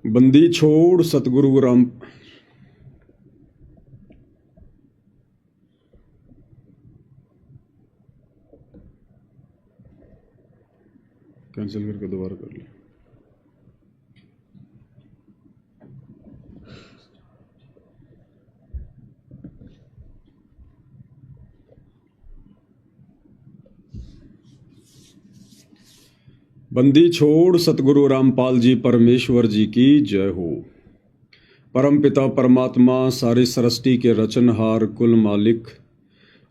बंदी छोड़ सतगुरु राम। कैंसिल करके दोबारा कर ले। बंदी छोड़ सतगुरु रामपाल जी परमेश्वर जी की जय हो। परम पिता परमात्मा सारी सृष्टि के रचनहार कुल मालिक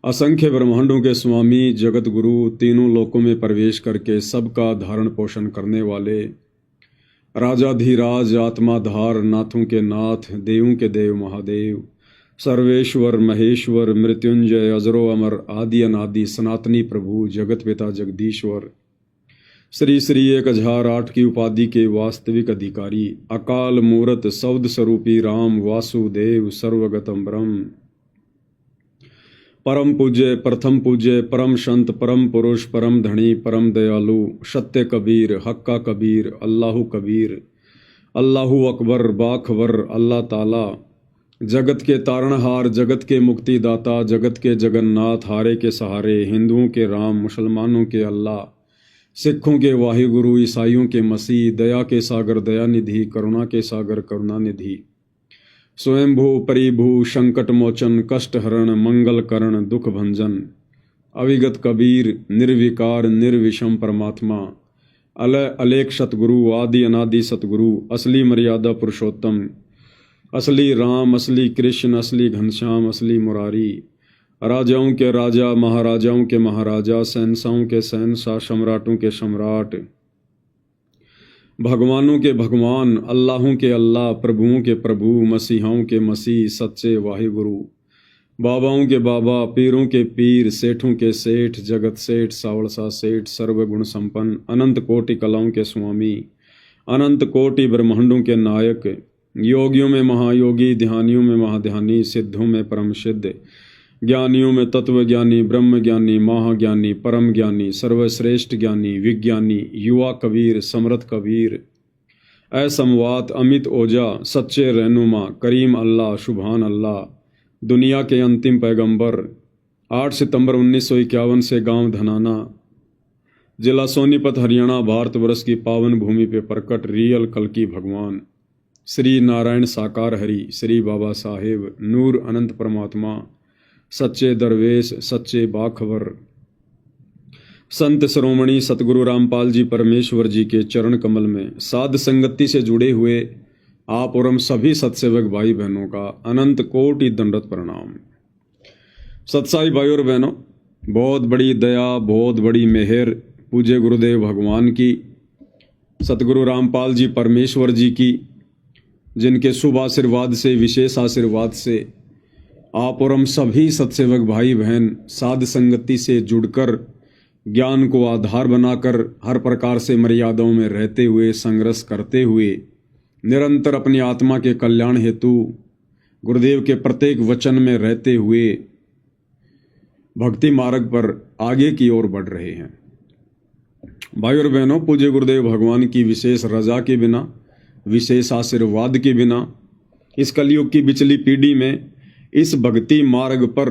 असंख्य ब्रह्मांडों के स्वामी जगत गुरु तीनों लोकों में प्रवेश करके सबका धारण पोषण करने वाले राजाधिराज आत्माधार नाथों के नाथ देवों के देव महादेव सर्वेश्वर महेश्वर मृत्युंजय अजरो अमर आदि अनादि सनातनी प्रभु जगत पिता जगदीश्वर श्री श्री 1008 की उपाधि के वास्तविक अधिकारी अकाल मूरत सौद स्वरूपी राम वासुदेव सर्वगतम ब्रह्म परम पूज्य प्रथम पूज्य परम संत परम पुरुष परम धनी परम दयालु सत्य कबीर हक्का कबीर अल्लाहु कबीर अल्लाहु अकबर बाखबर अल्लाह ताला जगत के तारणहार जगत के मुक्तिदाता जगत के जगन्नाथ हारे के सहारे हिंदुओं के राम मुसलमानों के अल्लाह सिखों के वाहिगुरु ईसाइयों के मसीह दया के सागर दयानिधि करुणा के सागर करुणानिधि स्वयंभू परिभू संकट मोचन कष्ट हरण मंगल करण दुख भंजन अविगत कबीर निर्विकार निर्विषम परमात्मा अलय अलेख सतगुरु आदि अनादि सतगुरु असली मर्यादा पुरुषोत्तम असली राम असली कृष्ण असली घनश्याम असली मुरारी राजाओं के राजा महाराजाओं के महाराजा शहंशाहों के शहंशाह सम्राटों के सम्राट भगवानों के भगवान अल्लाहों के अल्लाह प्रभुओं के प्रभु मसीहाओं के मसीह सच्चे वाहिगुरु बाबाओं के बाबा पीरों के पीर सेठों के सेठ जगत सेठ सावड़सा सेठ सर्वगुण संपन्न अनंत कोटि कलाओं के स्वामी अनंत कोटि ब्रह्मांडों के नायक योगियों में महायोगी ध्यानियों में महाध्यानी सिद्धों में परम सिद्ध ज्ञानियों में तत्वज्ञानी ब्रह्म ज्ञानी महाज्ञानी परम ज्ञानी सर्वश्रेष्ठ ज्ञानी विज्ञानी युवा कबीर समर्थ कबीर असमवात अमित ओजा सच्चे रहनुमा करीम अल्लाह शुभान अल्लाह दुनिया के अंतिम पैगंबर 8 सितंबर 1951 से गांव धनाना जिला सोनीपत हरियाणा भारतवर्ष की पावन भूमि पे प्रकट रियल कल्कि भगवान श्री नारायण साकार हरि श्री बाबा साहेब नूर अनंत परमात्मा सच्चे दरवेश सच्चे बाखबर संत श्रोमणी सतगुरु रामपाल जी परमेश्वर जी के चरण कमल में साध संगति से जुड़े हुए आप और हम सभी सत्सेवक भाई बहनों का अनंत कोटि दंडवत प्रणाम। सत्साई भाई और बहनों, बहुत बड़ी दया बहुत बड़ी मेहर पूज्य गुरुदेव भगवान की सतगुरु रामपाल जी परमेश्वर जी की, जिनके शुभ आशीर्वाद से विशेष आशीर्वाद से आप और हम सभी सत्सेवक भाई बहन साध संगति से जुड़कर ज्ञान को आधार बनाकर हर प्रकार से मर्यादाओं में रहते हुए संघर्ष करते हुए निरंतर अपनी आत्मा के कल्याण हेतु गुरुदेव के प्रत्येक वचन में रहते हुए भक्ति मार्ग पर आगे की ओर बढ़ रहे हैं। भाई और बहनों, पूज्य गुरुदेव भगवान की विशेष रजा के बिना विशेष आशीर्वाद के बिना इस कलयुग की बिचली पीढ़ी में इस भक्ति मार्ग पर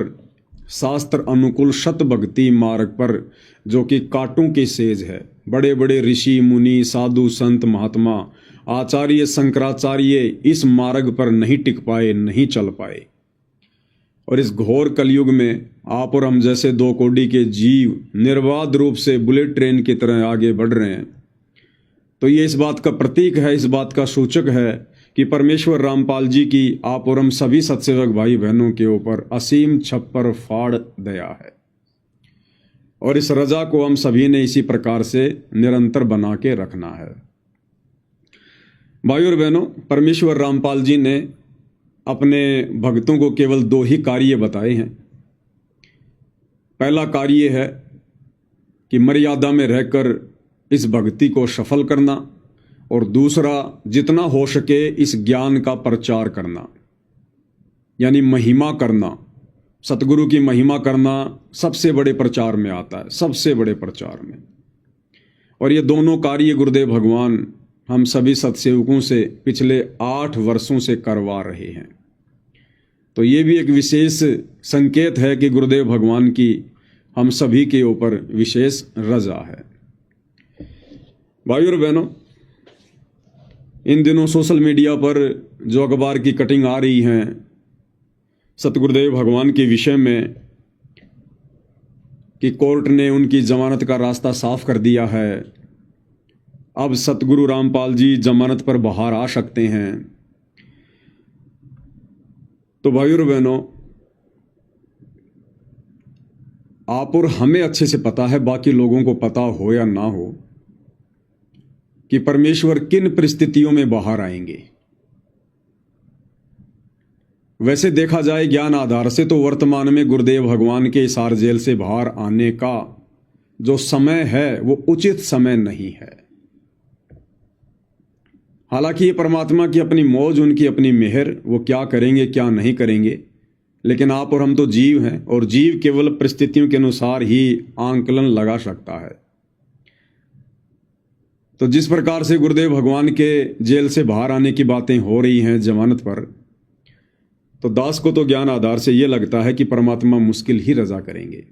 शास्त्र अनुकूल शत भक्ति मार्ग पर जो कि कांटों की सेज है, बड़े बड़े ऋषि मुनि साधु संत महात्मा आचार्य शंकराचार्य इस मार्ग पर नहीं टिक पाए नहीं चल पाए। और इस घोर कलयुग में आप और हम जैसे दो कोटि के जीव निर्बाध रूप से बुलेट ट्रेन की तरह आगे बढ़ रहे हैं, तो ये इस बात का प्रतीक है, इस बात का सूचक है कि परमेश्वर रामपाल जी की आप और हम सभी सत्सेवक भाई बहनों के ऊपर असीम छप्पर फाड़ दया है। और इस रजा को हम सभी ने इसी प्रकार से निरंतर बना के रखना है। भाई और बहनों, परमेश्वर रामपाल जी ने अपने भक्तों को केवल 2 ही कार्य बताए हैं। पहला कार्य है कि मर्यादा में रहकर इस भक्ति को सफल करना, और दूसरा जितना हो सके इस ज्ञान का प्रचार करना, यानी महिमा करना। सतगुरु की महिमा करना सबसे बड़े प्रचार में आता है, सबसे बड़े प्रचार में। और ये दोनों कार्य गुरुदेव भगवान हम सभी सत्सेवकों से पिछले 8 वर्षों से करवा रहे हैं। तो ये भी एक विशेष संकेत है कि गुरुदेव भगवान की हम सभी के ऊपर विशेष रजा है। भाइयों और बहनों, इन दिनों सोशल मीडिया पर जो अखबार की कटिंग आ रही हैं सतगुरुदेव भगवान के विषय में कि कोर्ट ने उनकी जमानत का रास्ता साफ कर दिया है, अब सतगुरु रामपाल जी जमानत पर बाहर आ सकते हैं। तो भाइयों और बहनों, आप और हमें अच्छे से पता है, बाकी लोगों को पता हो या ना हो, कि परमेश्वर किन परिस्थितियों में बाहर आएंगे। वैसे देखा जाए ज्ञान आधार से तो वर्तमान में गुरुदेव भगवान के हिसार जेल से बाहर आने का जो समय है वो उचित समय नहीं है। हालांकि ये परमात्मा की अपनी मौज, उनकी अपनी मेहर, वो क्या करेंगे क्या नहीं करेंगे, लेकिन आप और हम तो जीव हैं और जीव केवल परिस्थितियों के अनुसार ही आंकलन लगा सकता है। तो जिस प्रकार से गुरुदेव भगवान के जेल से बाहर आने की बातें हो रही हैं जमानत पर, तो दास को तो ज्ञान आधार से यह लगता है कि परमात्मा मुश्किल ही रजा करेंगे,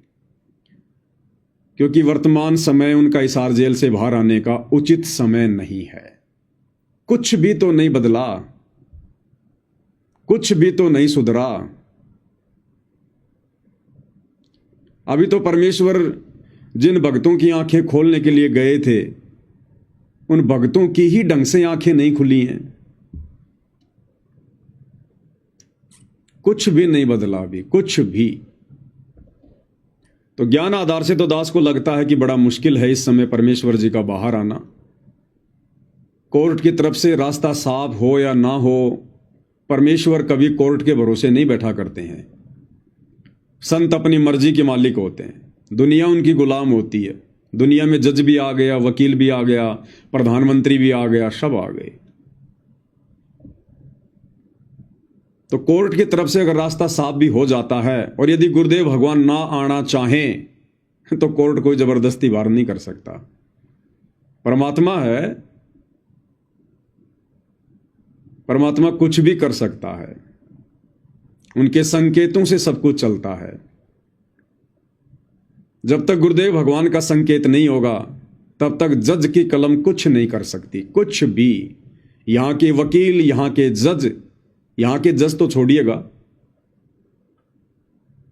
क्योंकि वर्तमान समय उनका हिसार जेल से बाहर आने का उचित समय नहीं है। कुछ भी तो नहीं बदला, कुछ भी तो नहीं सुधरा। अभी तो परमेश्वर जिन भक्तों की आंखें खोलने के लिए गए थे, उन भक्तों की ही ढंग से आंखें नहीं खुली हैं। कुछ भी नहीं बदला अभी, कुछ भी। तो ज्ञान आधार से तो दास को लगता है कि बड़ा मुश्किल है इस समय परमेश्वर जी का बाहर आना। कोर्ट की तरफ से रास्ता साफ हो या ना हो, परमेश्वर कभी कोर्ट के भरोसे नहीं बैठा करते हैं। संत अपनी मर्जी के मालिक होते हैं, दुनिया उनकी गुलाम होती है। दुनिया में जज भी आ गया, वकील भी आ गया, प्रधानमंत्री भी आ गया, सब आ गए। तो कोर्ट की तरफ से अगर रास्ता साफ भी हो जाता है, और यदि गुरुदेव भगवान ना आना चाहें तो कोर्ट कोई जबरदस्ती बाहर नहीं कर सकता। परमात्मा है, परमात्मा कुछ भी कर सकता है, उनके संकेतों से सब कुछ चलता है। जब तक गुरुदेव भगवान का संकेत नहीं होगा तब तक जज की कलम कुछ नहीं कर सकती, कुछ भी। यहां के वकील, यहां के जज तो छोड़िएगा,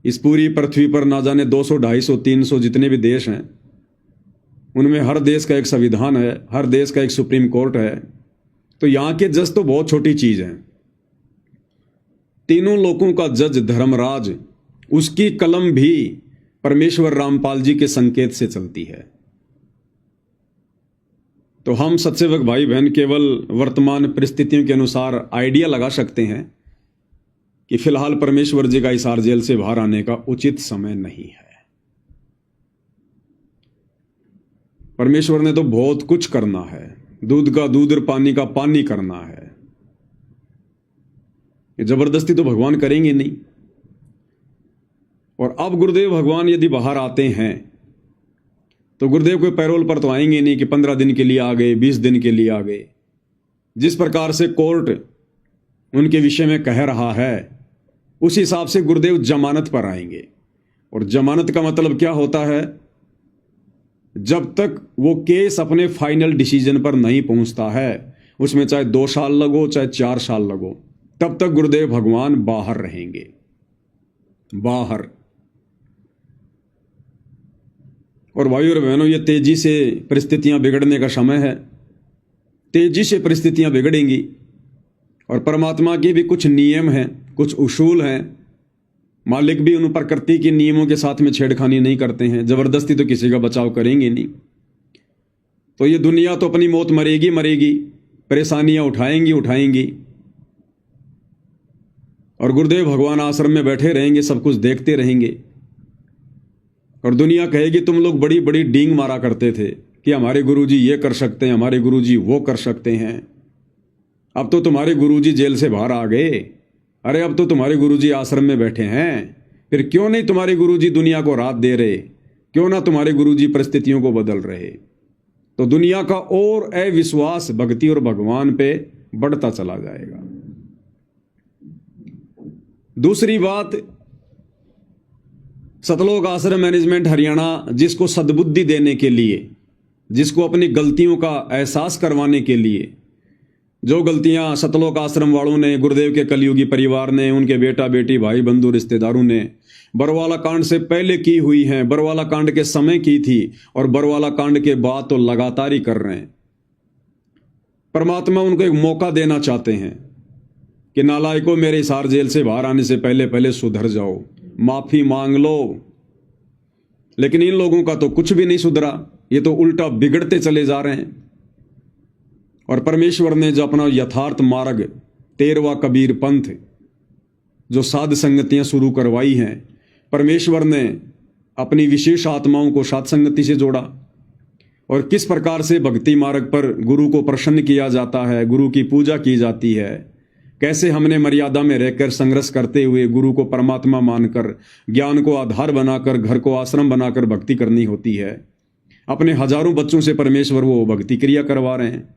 इस पूरी पृथ्वी पर ना जाने 200, 250, 300 जितने भी देश हैं, उनमें हर देश का एक संविधान है, हर देश का एक सुप्रीम कोर्ट है। तो यहां के जज तो बहुत छोटी चीज हैं। तीनों लोगों का जज धर्मराज, उसकी कलम भी परमेश्वर रामपाल जी के संकेत से चलती है। तो हम सत्सेवक भाई बहन केवल वर्तमान परिस्थितियों के अनुसार आइडिया लगा सकते हैं कि फिलहाल परमेश्वर जी का हिसार जेल से बाहर आने का उचित समय नहीं है। परमेश्वर ने तो बहुत कुछ करना है, दूध का दूध और पानी का पानी करना है। ये जबरदस्ती तो भगवान करेंगे नहीं। और अब गुरुदेव भगवान यदि बाहर आते हैं तो गुरुदेव कोई पैरोल पर तो आएंगे नहीं कि 15 दिन के लिए आ गए, 20 दिन के लिए आ गए। जिस प्रकार से कोर्ट उनके विषय में कह रहा है, उस हिसाब से गुरुदेव जमानत पर आएंगे। और जमानत का मतलब क्या होता है? जब तक वो केस अपने फाइनल डिसीजन पर नहीं पहुंचता है, उसमें चाहे 2 साल लगो चाहे 4 साल लगो, तब तक गुरुदेव भगवान बाहर रहेंगे, बाहर। और भाइयों और बहनों, ये तेजी से परिस्थितियां बिगड़ने का समय है। तेजी से परिस्थितियां बिगड़ेंगी और परमात्मा के भी कुछ नियम हैं, कुछ उसूल हैं। मालिक भी उन प्रकृति के नियमों के साथ में छेड़खानी नहीं करते हैं, जबरदस्ती तो किसी का बचाव करेंगे नहीं। तो ये दुनिया तो अपनी मौत मरेगी मरेगी, परेशानियां उठाएंगी। और गुरुदेव भगवान आश्रम में बैठे रहेंगे, सब कुछ देखते रहेंगे। और दुनिया कहेगी तुम लोग बड़ी बड़ी डींग मारा करते थे कि हमारे गुरुजी ये कर सकते हैं, हमारे गुरुजी वो कर सकते हैं। अब तो तुम्हारे गुरुजी जेल से बाहर आ गए, अरे अब तो तुम्हारे गुरुजी आश्रम में बैठे हैं। फिर क्यों नहीं तुम्हारे गुरुजी दुनिया को रात दे रहे? क्यों ना तुम्हारे गुरुजी परिस्थितियों को बदल रहे? तो दुनिया का और अविश्वास भक्ति और भगवान पे बढ़ता चला जाएगा। दूसरी बात, सतलोक आश्रम मैनेजमेंट हरियाणा जिसको सद्बुद्धि देने के लिए, जिसको अपनी गलतियों का एहसास करवाने के लिए, जो गलतियां सतलोक आश्रम वालों ने, गुरुदेव के कलयुगी परिवार ने, उनके बेटा बेटी भाई बंधु रिश्तेदारों ने बरवाला कांड से पहले की हुई हैं, बरवाला कांड के समय की थी और बरवाला कांड के बाद तो लगातार ही कर रहे हैं। परमात्मा उनको एक मौका देना चाहते हैं कि नालायकों, मेरे हिसार जेल से बाहर आने से पहले पहले सुधर जाओ, माफी मांग लो। लेकिन इन लोगों का तो कुछ भी नहीं सुधरा, ये तो उल्टा बिगड़ते चले जा रहे हैं। और परमेश्वर ने जो अपना यथार्थ मार्ग 13वां कबीर पंथ, जो साध संगतियां शुरू करवाई हैं, परमेश्वर ने अपनी विशेष आत्माओं को साध संगति से जोड़ा। और किस प्रकार से भक्ति मार्ग पर गुरु को प्रसन्न किया जाता है, गुरु की पूजा की जाती है, कैसे हमने मर्यादा में रहकर संघर्ष करते हुए गुरु को परमात्मा मानकर, ज्ञान को आधार बनाकर, घर को आश्रम बनाकर भक्ति करनी होती है। अपने हजारों बच्चों से परमेश्वर वो भक्ति क्रिया करवा रहे हैं।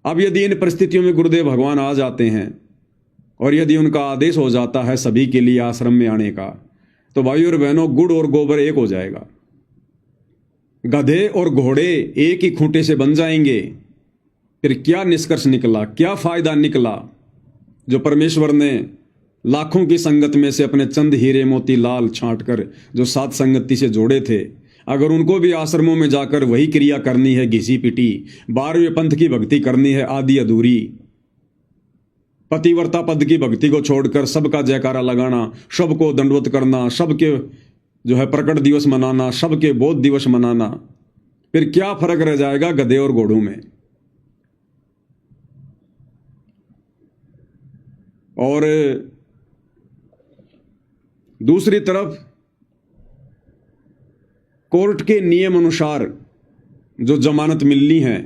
अब यदि इन परिस्थितियों में गुरुदेव भगवान आ जाते हैं और यदि उनका आदेश हो जाता है सभी के लिए आश्रम में आने का, तो भाई और बहनों, गुड़ और गोबर एक हो जाएगा। गधे और घोड़े एक ही खूंटे से बन जाएंगे। फिर क्या निष्कर्ष निकला, क्या फायदा निकला? जो परमेश्वर ने लाखों की संगत में से अपने चंद हीरे मोती लाल छांट कर जो सात संगति से जोड़े थे, अगर उनको भी आश्रमों में जाकर वही क्रिया करनी है, घिसी पिटी 12वें पंथ की भक्ति करनी है, आधी अधूरी पतिव्रता पद की भक्ति को छोड़कर सबका जयकारा लगाना, सबको दंडवत करना, सबके जो है प्रकट दिवस मनाना, सबके बोध दिवस मनाना, फिर क्या फर्क रह जाएगा गधे और घोड़ों में? और दूसरी तरफ कोर्ट के नियम अनुसार जो जमानत मिलनी है,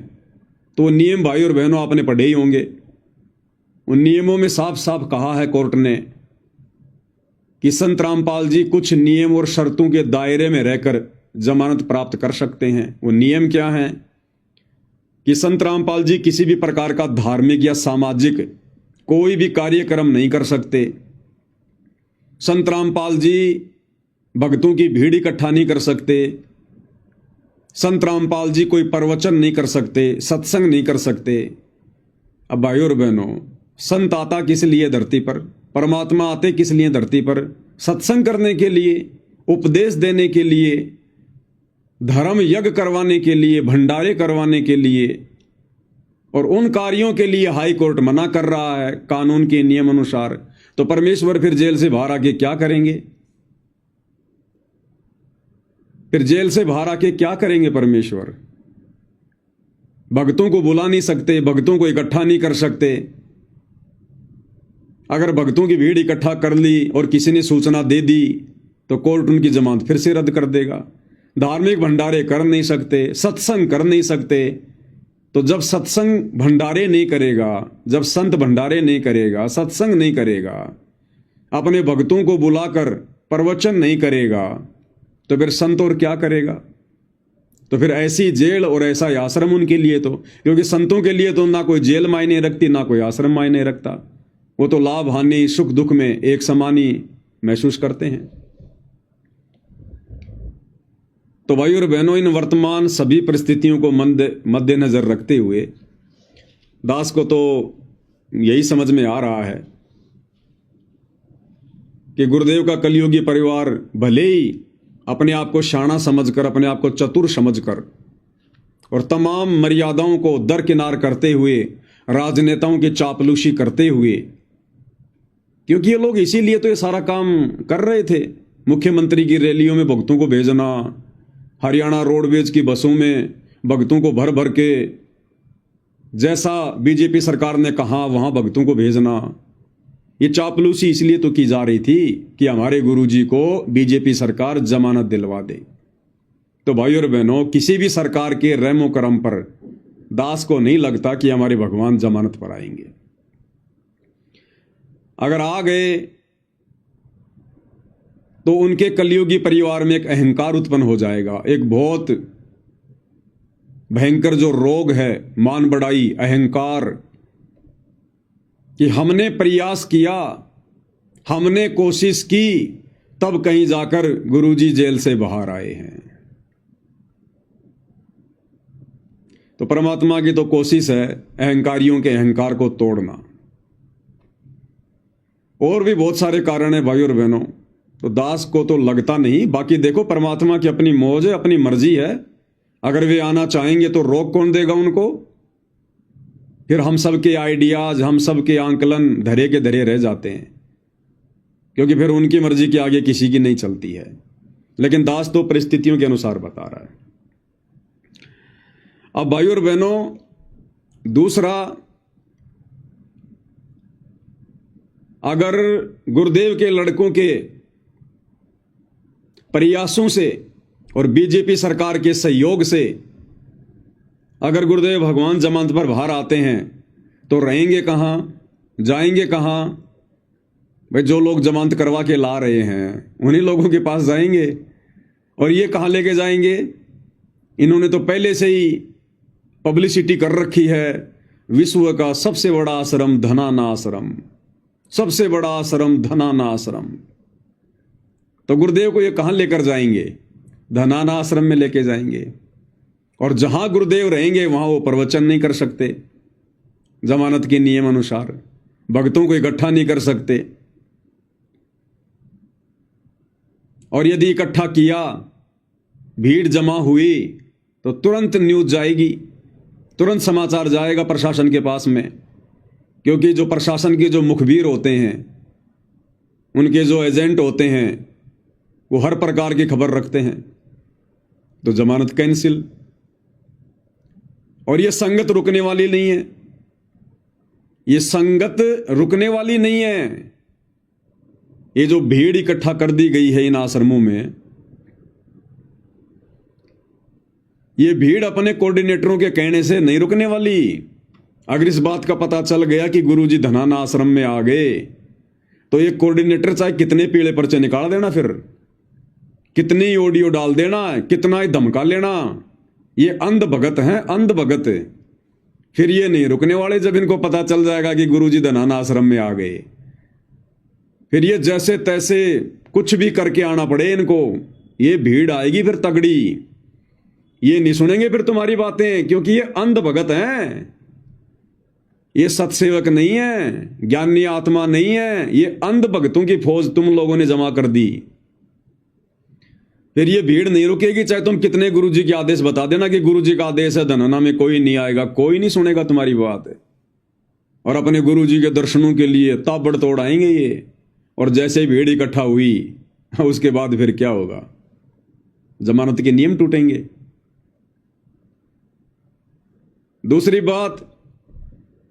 तो नियम भाई और बहनों आपने पढ़े ही होंगे। उन नियमों में साफ साफ कहा है कोर्ट ने कि संत रामपाल जी कुछ नियम और शर्तों के दायरे में रहकर जमानत प्राप्त कर सकते हैं। वो नियम क्या हैं कि संत रामपाल जी किसी भी प्रकार का धार्मिक या सामाजिक कोई भी कार्यक्रम नहीं कर सकते। संत रामपाल जी भक्तों की भीड़ इकट्ठा नहीं कर सकते। संत रामपाल जी कोई प्रवचन नहीं कर सकते, सत्संग नहीं कर सकते। अब भाई और बहनों, संत आता किस लिए धरती पर? परमात्मा आते किस लिए धरती पर? सत्संग करने के लिए, उपदेश देने के लिए, धर्म यज्ञ करवाने के लिए, भंडारे करवाने के लिए। और उन कार्यों के लिए हाई कोर्ट मना कर रहा है कानून के नियम अनुसार। तो परमेश्वर फिर जेल से बाहर आके क्या करेंगे? फिर जेल से बाहर आके क्या करेंगे परमेश्वर? भक्तों को बुला नहीं सकते, भक्तों को इकट्ठा नहीं कर सकते। अगर भक्तों की भीड़ इकट्ठा कर ली और किसी ने सूचना दे दी तो कोर्ट उनकी जमानत फिर से रद्द कर देगा। धार्मिक भंडारे कर नहीं सकते, सत्संग कर नहीं सकते। तो जब सत्संग भंडारे नहीं करेगा, जब संत भंडारे नहीं करेगा, सत्संग नहीं करेगा, अपने भक्तों को बुलाकर प्रवचन नहीं करेगा, तो फिर संत और क्या करेगा? तो फिर ऐसी जेल और ऐसा आश्रम उनके लिए तो, क्योंकि संतों के लिए तो ना कोई जेल मायने रखती, ना कोई आश्रम मायने रखता। वो तो लाभ हानि सुख दुख में एक समान ही महसूस करते हैं। तो भाई और बहनों, इन वर्तमान सभी परिस्थितियों को मद्देनजर रखते हुए दास को तो यही समझ में आ रहा है कि गुरुदेव का कलयुगी परिवार भले ही अपने आप को शाना समझकर, अपने आप को चतुर समझकर और तमाम मर्यादाओं को दरकिनार करते हुए, राजनेताओं की चापलूसी करते हुए, क्योंकि ये लोग इसीलिए तो ये सारा काम कर रहे थे। मुख्यमंत्री की रैलियों में भक्तों को भेजना, हरियाणा रोडवेज की बसों में भक्तों को भर भर के, जैसा बीजेपी सरकार ने कहा वहां भक्तों को भेजना, ये चापलूसी इसलिए तो की जा रही थी कि हमारे गुरुजी को बीजेपी सरकार जमानत दिलवा दे। तो भाई और बहनों, किसी भी सरकार के रहमो करम पर दास को नहीं लगता कि हमारे भगवान जमानत पर आएंगे। अगर आ गए तो उनके कलयुगी परिवार में एक अहंकार उत्पन्न हो जाएगा, एक बहुत भयंकर जो रोग है मान बढ़ाई, अहंकार, कि हमने प्रयास किया, हमने कोशिश की, तब कहीं जाकर गुरुजी जेल से बाहर आए हैं। तो परमात्मा की तो कोशिश है अहंकारियों के अहंकार को तोड़ना। और भी बहुत सारे कारण है भाई और बहनों, तो दास को तो लगता नहीं। बाकी देखो, परमात्मा की अपनी मौज है, अपनी मर्जी है। अगर वे आना चाहेंगे तो रोक कौन देगा उनको? फिर हम सब के आइडियाज, हम सब के आंकलन धरे के धरे रह जाते हैं, क्योंकि फिर उनकी मर्जी के आगे किसी की नहीं चलती है। लेकिन दास तो परिस्थितियों के अनुसार बता रहा है। अब भाई और बहनों, दूसरा, अगर गुरुदेव के लड़कों के प्रयासों से और बीजेपी सरकार के सहयोग से अगर गुरुदेव भगवान जमानत पर बाहर आते हैं तो रहेंगे कहां, जाएंगे कहां? भाई जो लोग जमानत करवा के ला रहे हैं उन्हीं लोगों के पास जाएंगे। और ये कहां लेके जाएंगे? इन्होंने तो पहले से ही पब्लिसिटी कर रखी है, विश्व का सबसे बड़ा आश्रम धनाना आश्रम, सबसे बड़ा आश्रम धनाना आश्रम। तो गुरुदेव को ये कहां लेकर जाएंगे? धनाना आश्रम में लेके जाएंगे। और जहां गुरुदेव रहेंगे वहां वो प्रवचन नहीं कर सकते, जमानत के नियम अनुसार भक्तों को इकट्ठा नहीं कर सकते। और यदि इकट्ठा किया, भीड़ जमा हुई, तो तुरंत न्यूज जाएगी, तुरंत समाचार जाएगा प्रशासन के पास में। क्योंकि जो प्रशासन के जो मुखबिर होते हैं, उनके जो एजेंट होते हैं, वो हर प्रकार की खबर रखते हैं। तो जमानत कैंसिल। और ये संगत रुकने वाली नहीं है, ये संगत रुकने वाली नहीं है। ये जो भीड़ इकट्ठा कर दी गई है इन आश्रमों में, ये भीड़ अपने कोऑर्डिनेटरों के कहने से नहीं रुकने वाली। अगर इस बात का पता चल गया कि गुरुजी धनाना आश्रम में आ गए, तो ये कोऑर्डिनेटर चाहे कितने पीले पर्चे निकाल देना, फिर कितनी ऑडियो डाल देना, कितना ही धमका लेना, ये अंध भगत हैं, अंध भगत। फिर ये नहीं रुकने वाले जब इनको पता चल जाएगा कि गुरुजी धनाना आश्रम में आ गए। फिर ये जैसे तैसे कुछ भी करके आना पड़े इनको, ये भीड़ आएगी फिर तगड़ी। ये नहीं सुनेंगे फिर तुम्हारी बातें, क्योंकि ये अंध भगत हैं, ये सत्सेवक नहीं है, ज्ञानी आत्मा नहीं है, ये अंध भगतों की फौज तुम लोगों ने जमा कर दी। फिर ये भीड़ नहीं रुकेगी, चाहे तुम कितने गुरुजी के आदेश बता देना कि गुरुजी का आदेश है, धनाना में कोई नहीं आएगा, कोई नहीं सुनेगा तुम्हारी बात। और अपने गुरुजी के दर्शनों के लिए ताबड़तोड़ आएंगे ये। और जैसे ही भीड़ इकट्ठा हुई, उसके बाद फिर क्या होगा? जमानत के नियम टूटेंगे। दूसरी बात,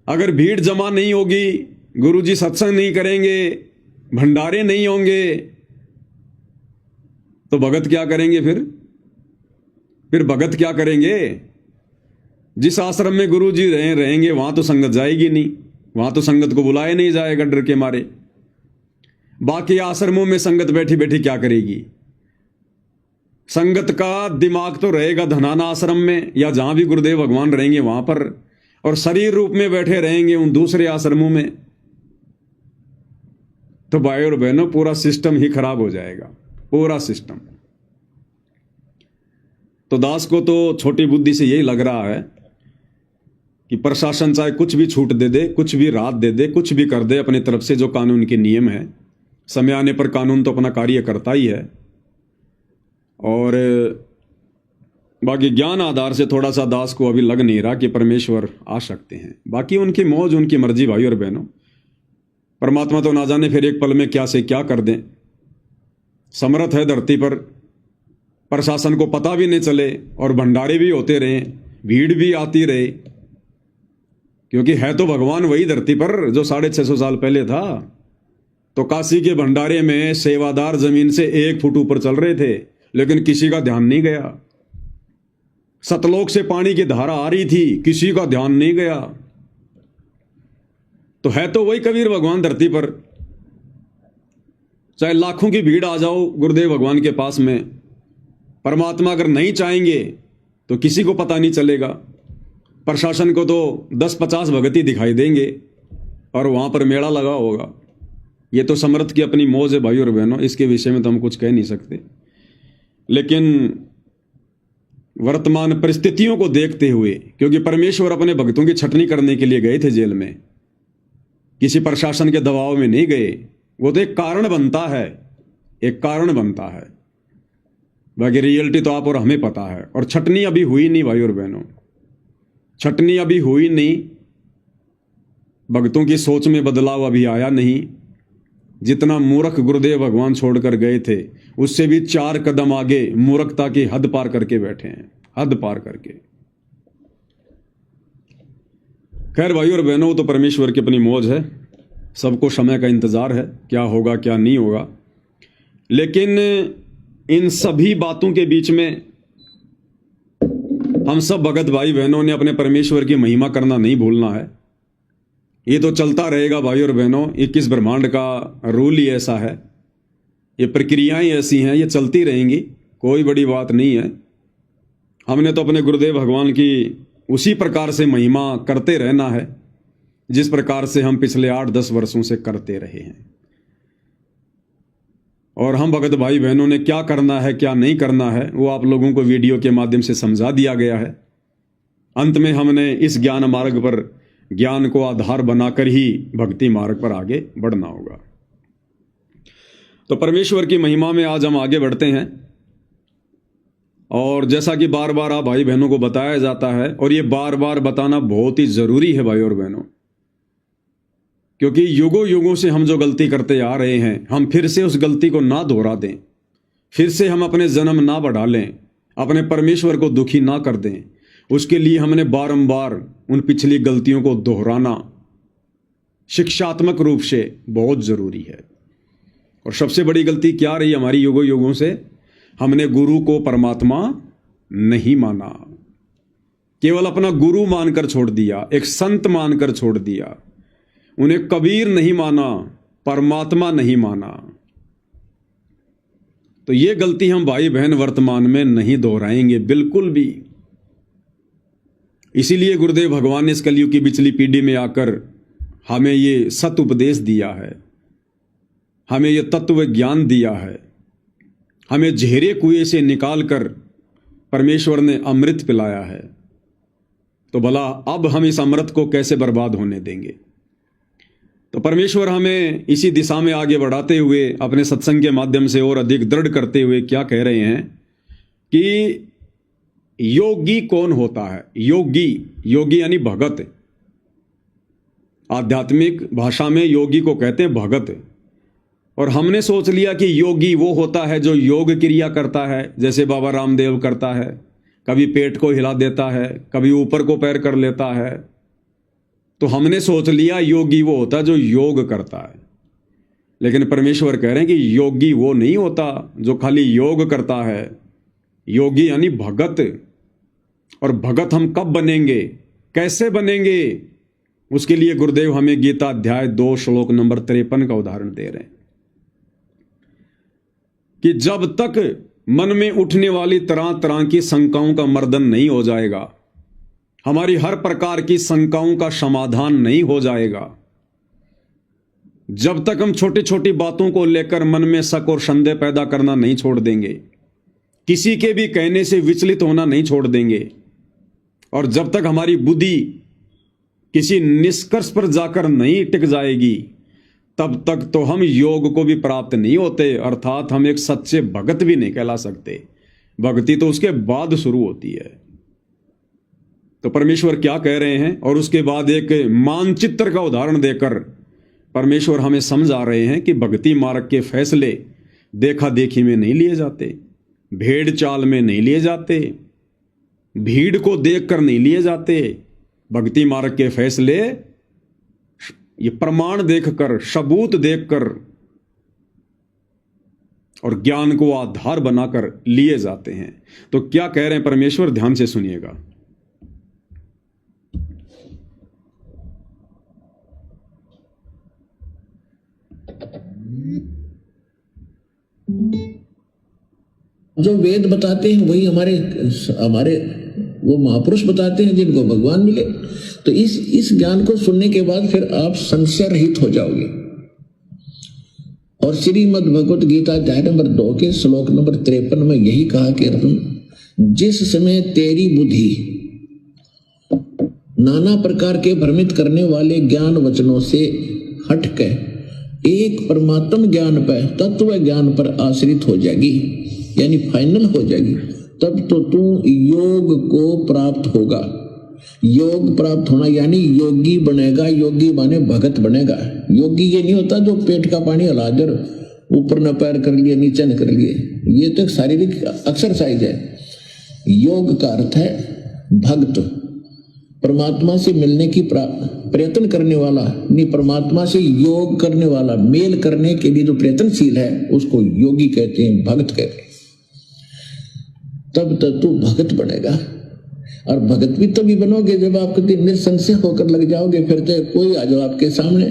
अगर भीड़ जमा नहीं होगी, गुरुजी सत्संग नहीं करेंगे, भंडारे नहीं होंगे, तो भगत क्या करेंगे? फिर भगत क्या करेंगे? जिस आश्रम में गुरुजी रहेंगे वहां तो संगत जाएगी नहीं, वहां तो संगत को बुलाया नहीं जाएगा डर के मारे। बाकी आश्रमों में संगत बैठी बैठी क्या करेगी? संगत का दिमाग तो रहेगा धनाना आश्रम में या जहां भी गुरुदेव भगवान रहेंगे वहां पर, और शरीर रूप में बैठे रहेंगे उन दूसरे आश्रमों में। तो भाई और बहनों, पूरा सिस्टम ही खराब हो जाएगा, पूरा सिस्टम। तो दास को तो छोटी बुद्धि से यही लग रहा है कि प्रशासन चाहे कुछ भी छूट दे दे, कुछ भी राहत दे दे, कुछ भी कर दे अपनी तरफ से, जो कानून के नियम है, समय आने पर कानून तो अपना कार्य करता ही है। और बाकी ज्ञान आधार से थोड़ा सा दास को अभी लग नहीं रहा कि परमेश्वर आ सकते हैं। बाकी उनकी मौज, उनकी मर्जी भाई और बहनों। परमात्मा तो ना जाने फिर एक पल में क्या से क्या कर दें। समर्थ है धरती पर, प्रशासन को पता भी नहीं चले और भंडारे भी होते रहे, भीड़ भी आती रहे, क्योंकि है तो भगवान वही धरती पर जो 650 साल पहले था। तो काशी के भंडारे में सेवादार जमीन से 1 फुट ऊपर चल रहे थे, लेकिन किसी का ध्यान नहीं गया। सतलोक से पानी की धारा आ रही थी, किसी का ध्यान नहीं गया। तो है तो वही कबीर भगवान धरती पर। चाहे लाखों की भीड़ आ जाओ गुरुदेव भगवान के पास में, परमात्मा अगर नहीं चाहेंगे तो किसी को पता नहीं चलेगा। प्रशासन को तो 10-50 भगत ही दिखाई देंगे और वहां पर मेला लगा होगा। ये तो समर्थ की अपनी मौज है भाई और बहनों, इसके विषय में तो हम कुछ कह नहीं सकते। लेकिन वर्तमान परिस्थितियों को देखते हुए, क्योंकि परमेश्वर अपने भक्तों की छटनी करने के लिए गए थे जेल में, किसी प्रशासन के दबाव में नहीं गए। वो तो एक कारण बनता है, एक कारण बनता है, बाकी रियलिटी तो आप और हमें पता है। और छटनी अभी हुई नहीं भाई और बहनों, छटनी अभी हुई नहीं, भक्तों की सोच में बदलाव अभी आया नहीं। जितना मूर्ख गुरुदेव भगवान छोड़कर गए थे, उससे भी 4 कदम आगे मूर्खता की हद पार करके बैठे हैं, हद पार करके। खैर भाई और बहनों, तो परमेश्वर की अपनी मौज है, सबको समय का इंतजार है, क्या होगा क्या नहीं होगा। लेकिन इन सभी बातों के बीच में हम सब भगत भाई बहनों ने अपने परमेश्वर की महिमा करना नहीं भूलना है। ये तो चलता रहेगा भाई और बहनों, 21 ब्रह्मांड का रूल ही ऐसा है, ये प्रक्रियाएं ऐसी हैं, ये चलती रहेंगी, कोई बड़ी बात नहीं है। हमने तो अपने गुरुदेव भगवान की उसी प्रकार से महिमा करते रहना है जिस प्रकार से हम पिछले 8-10 वर्षों से करते रहे हैं। और हम भगत भाई बहनों ने क्या करना है क्या नहीं करना है वो आप लोगों को वीडियो के माध्यम से समझा दिया गया है। अंत में हमने इस ज्ञान मार्ग पर ज्ञान को आधार बनाकर ही भक्ति मार्ग पर आगे बढ़ना होगा। तो परमेश्वर की महिमा में आज हम आगे बढ़ते हैं। और जैसा कि बार बार आप भाई बहनों को बताया जाता है, और ये बार बार बताना बहुत ही जरूरी है भाई और बहनों, क्योंकि युगों युगों से हम जो गलती करते आ रहे हैं, हम फिर से उस गलती को ना दोहरा दें, फिर से हम अपने जन्म ना बढ़ा लें, अपने परमेश्वर को दुखी ना कर दें। उसके लिए हमने बारंबार उन पिछली गलतियों को दोहराना शिक्षात्मक रूप से बहुत जरूरी है। और सबसे बड़ी गलती क्या रही हमारी युगों युगों से? हमने गुरु को परमात्मा नहीं माना, केवल अपना गुरु मानकर छोड़ दिया, एक संत मानकर छोड़ दिया, उन्हें कबीर नहीं माना, परमात्मा नहीं माना। तो ये गलती हम भाई बहन वर्तमान में नहीं दोहराएंगे बिल्कुल भी। इसीलिए गुरुदेव भगवान ने इस कलयुग की पिछली पीढ़ी में आकर हमें ये सत उपदेश दिया है, हमें ये तत्व ज्ञान दिया है, हमें झेरे कुएं से निकालकर परमेश्वर ने अमृत पिलाया है। तो भला अब हम इस अमृत को कैसे बर्बाद होने देंगे? तो परमेश्वर हमें इसी दिशा में आगे बढ़ाते हुए अपने सत्संग के माध्यम से और अधिक दृढ़ करते हुए क्या कह रहे हैं कि योगी कौन होता है? योगी, योगी यानी भगत। आध्यात्मिक भाषा में योगी को कहते हैं भगत। और हमने सोच लिया कि योगी वो होता है जो योग क्रिया करता है, जैसे बाबा रामदेव करता है, कभी पेट को हिला देता है, कभी ऊपर को पैर कर लेता है। तो हमने सोच लिया योगी वो होता है जो योग करता है। लेकिन परमेश्वर कह रहे हैं कि योगी वो नहीं होता जो खाली योग करता है, योगी यानी भगत। और भगत हम कब बनेंगे, कैसे बनेंगे? उसके लिए गुरुदेव हमें गीता अध्याय 2 श्लोक नंबर 53 का उदाहरण दे रहे हैं कि जब तक मन में उठने वाली तरह तरह की शंकाओं का मर्दन नहीं हो जाएगा, हमारी हर प्रकार की शंकाओं का समाधान नहीं हो जाएगा, जब तक हम छोटी छोटी बातों को लेकर मन में शक और संदेह पैदा करना नहीं छोड़ देंगे, किसी के भी कहने से विचलित होना नहीं छोड़ देंगे, और जब तक हमारी बुद्धि किसी निष्कर्ष पर जाकर नहीं टिक जाएगी, तब तक तो हम योग को भी प्राप्त नहीं होते, अर्थात हम एक सच्चे भगत भी नहीं कहला सकते। भक्ति तो उसके बाद शुरू होती है। तो परमेश्वर क्या कह रहे हैं, और उसके बाद एक मानचित्र का उदाहरण देकर परमेश्वर हमें समझा रहे हैं कि भक्ति मार्ग के फैसले देखा देखी में नहीं लिए जाते, भेड़ चाल में नहीं लिए जाते, भीड़ को देखकर नहीं लिए जाते। भक्ति मार्ग के फैसले ये प्रमाण देखकर, सबूत देखकर और ज्ञान को आधार बनाकर लिए जाते हैं। तो क्या कह रहे हैं परमेश्वर, ध्यान से सुनिएगा। जो वेद बताते हैं वही हमारे हमारे वो महापुरुष बताते हैं जिनको भगवान मिले। तो इस ज्ञान को सुनने के बाद फिर आप संशय रहित हो जाओगे। और श्रीमद् भगवत गीता अध्याय नंबर 2 के श्लोक नंबर 53 में यही कहा कि अर्जुन, जिस समय तेरी बुद्धि नाना प्रकार के भ्रमित करने वाले ज्ञान वचनों से हटकर एक परमात्म ज्ञान पर, तत्व ज्ञान पर आश्रित हो जाएगी, यानी फाइनल हो जाएगी, तब तो तू योग को प्राप्त होगा। योग प्राप्त होना यानी योगी बनेगा। योगी माने भगत बनेगा। योगी ये नहीं होता जो पेट का पानी हिला दे, ऊपर न पैर कर लिए नीचे न कर लिए, ये तो एक शारीरिक एक्सरसाइज है। योग का अर्थ है भक्त, परमात्मा से मिलने की प्रयत्न करने वाला, नहीं परमात्मा से योग करने वाला, मेल करने के लिए जो प्रयत्नशील है उसको योगी कहते हैं, भक्त कहते हैं। तब तक तू भगत बनेगा। और भगत भी तभी बनोगे जब आप कभी निसंशय होकर लग जाओगे। फिर तो कोई आ जाओ आपके सामने,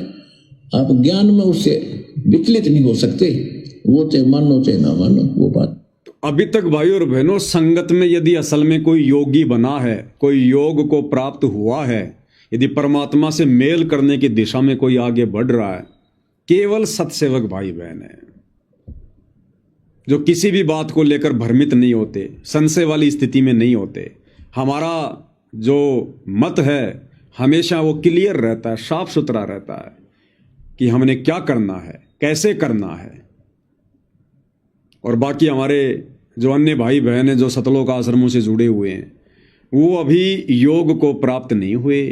आप ज्ञान में उससे विचलित नहीं हो सकते, वो चाहे मानो चाहे ना मानो वो बात। अभी तक भाई और बहनों, संगत में यदि असल में कोई योगी बना है, कोई योग को प्राप्त हुआ है, यदि परमात्मा से मेल करने की दिशा में कोई आगे बढ़ रहा है, केवल सत्सेवक भाई बहन है जो किसी भी बात को लेकर भ्रमित नहीं होते, संशय वाली स्थिति में नहीं होते। हमारा जो मत है हमेशा वो क्लियर रहता है, साफ सुथरा रहता है कि हमने क्या करना है, कैसे करना है। और बाकी हमारे जो अन्य भाई बहन हैं जो सतलोक आश्रमों से जुड़े हुए हैं, वो अभी योग को प्राप्त नहीं हुए।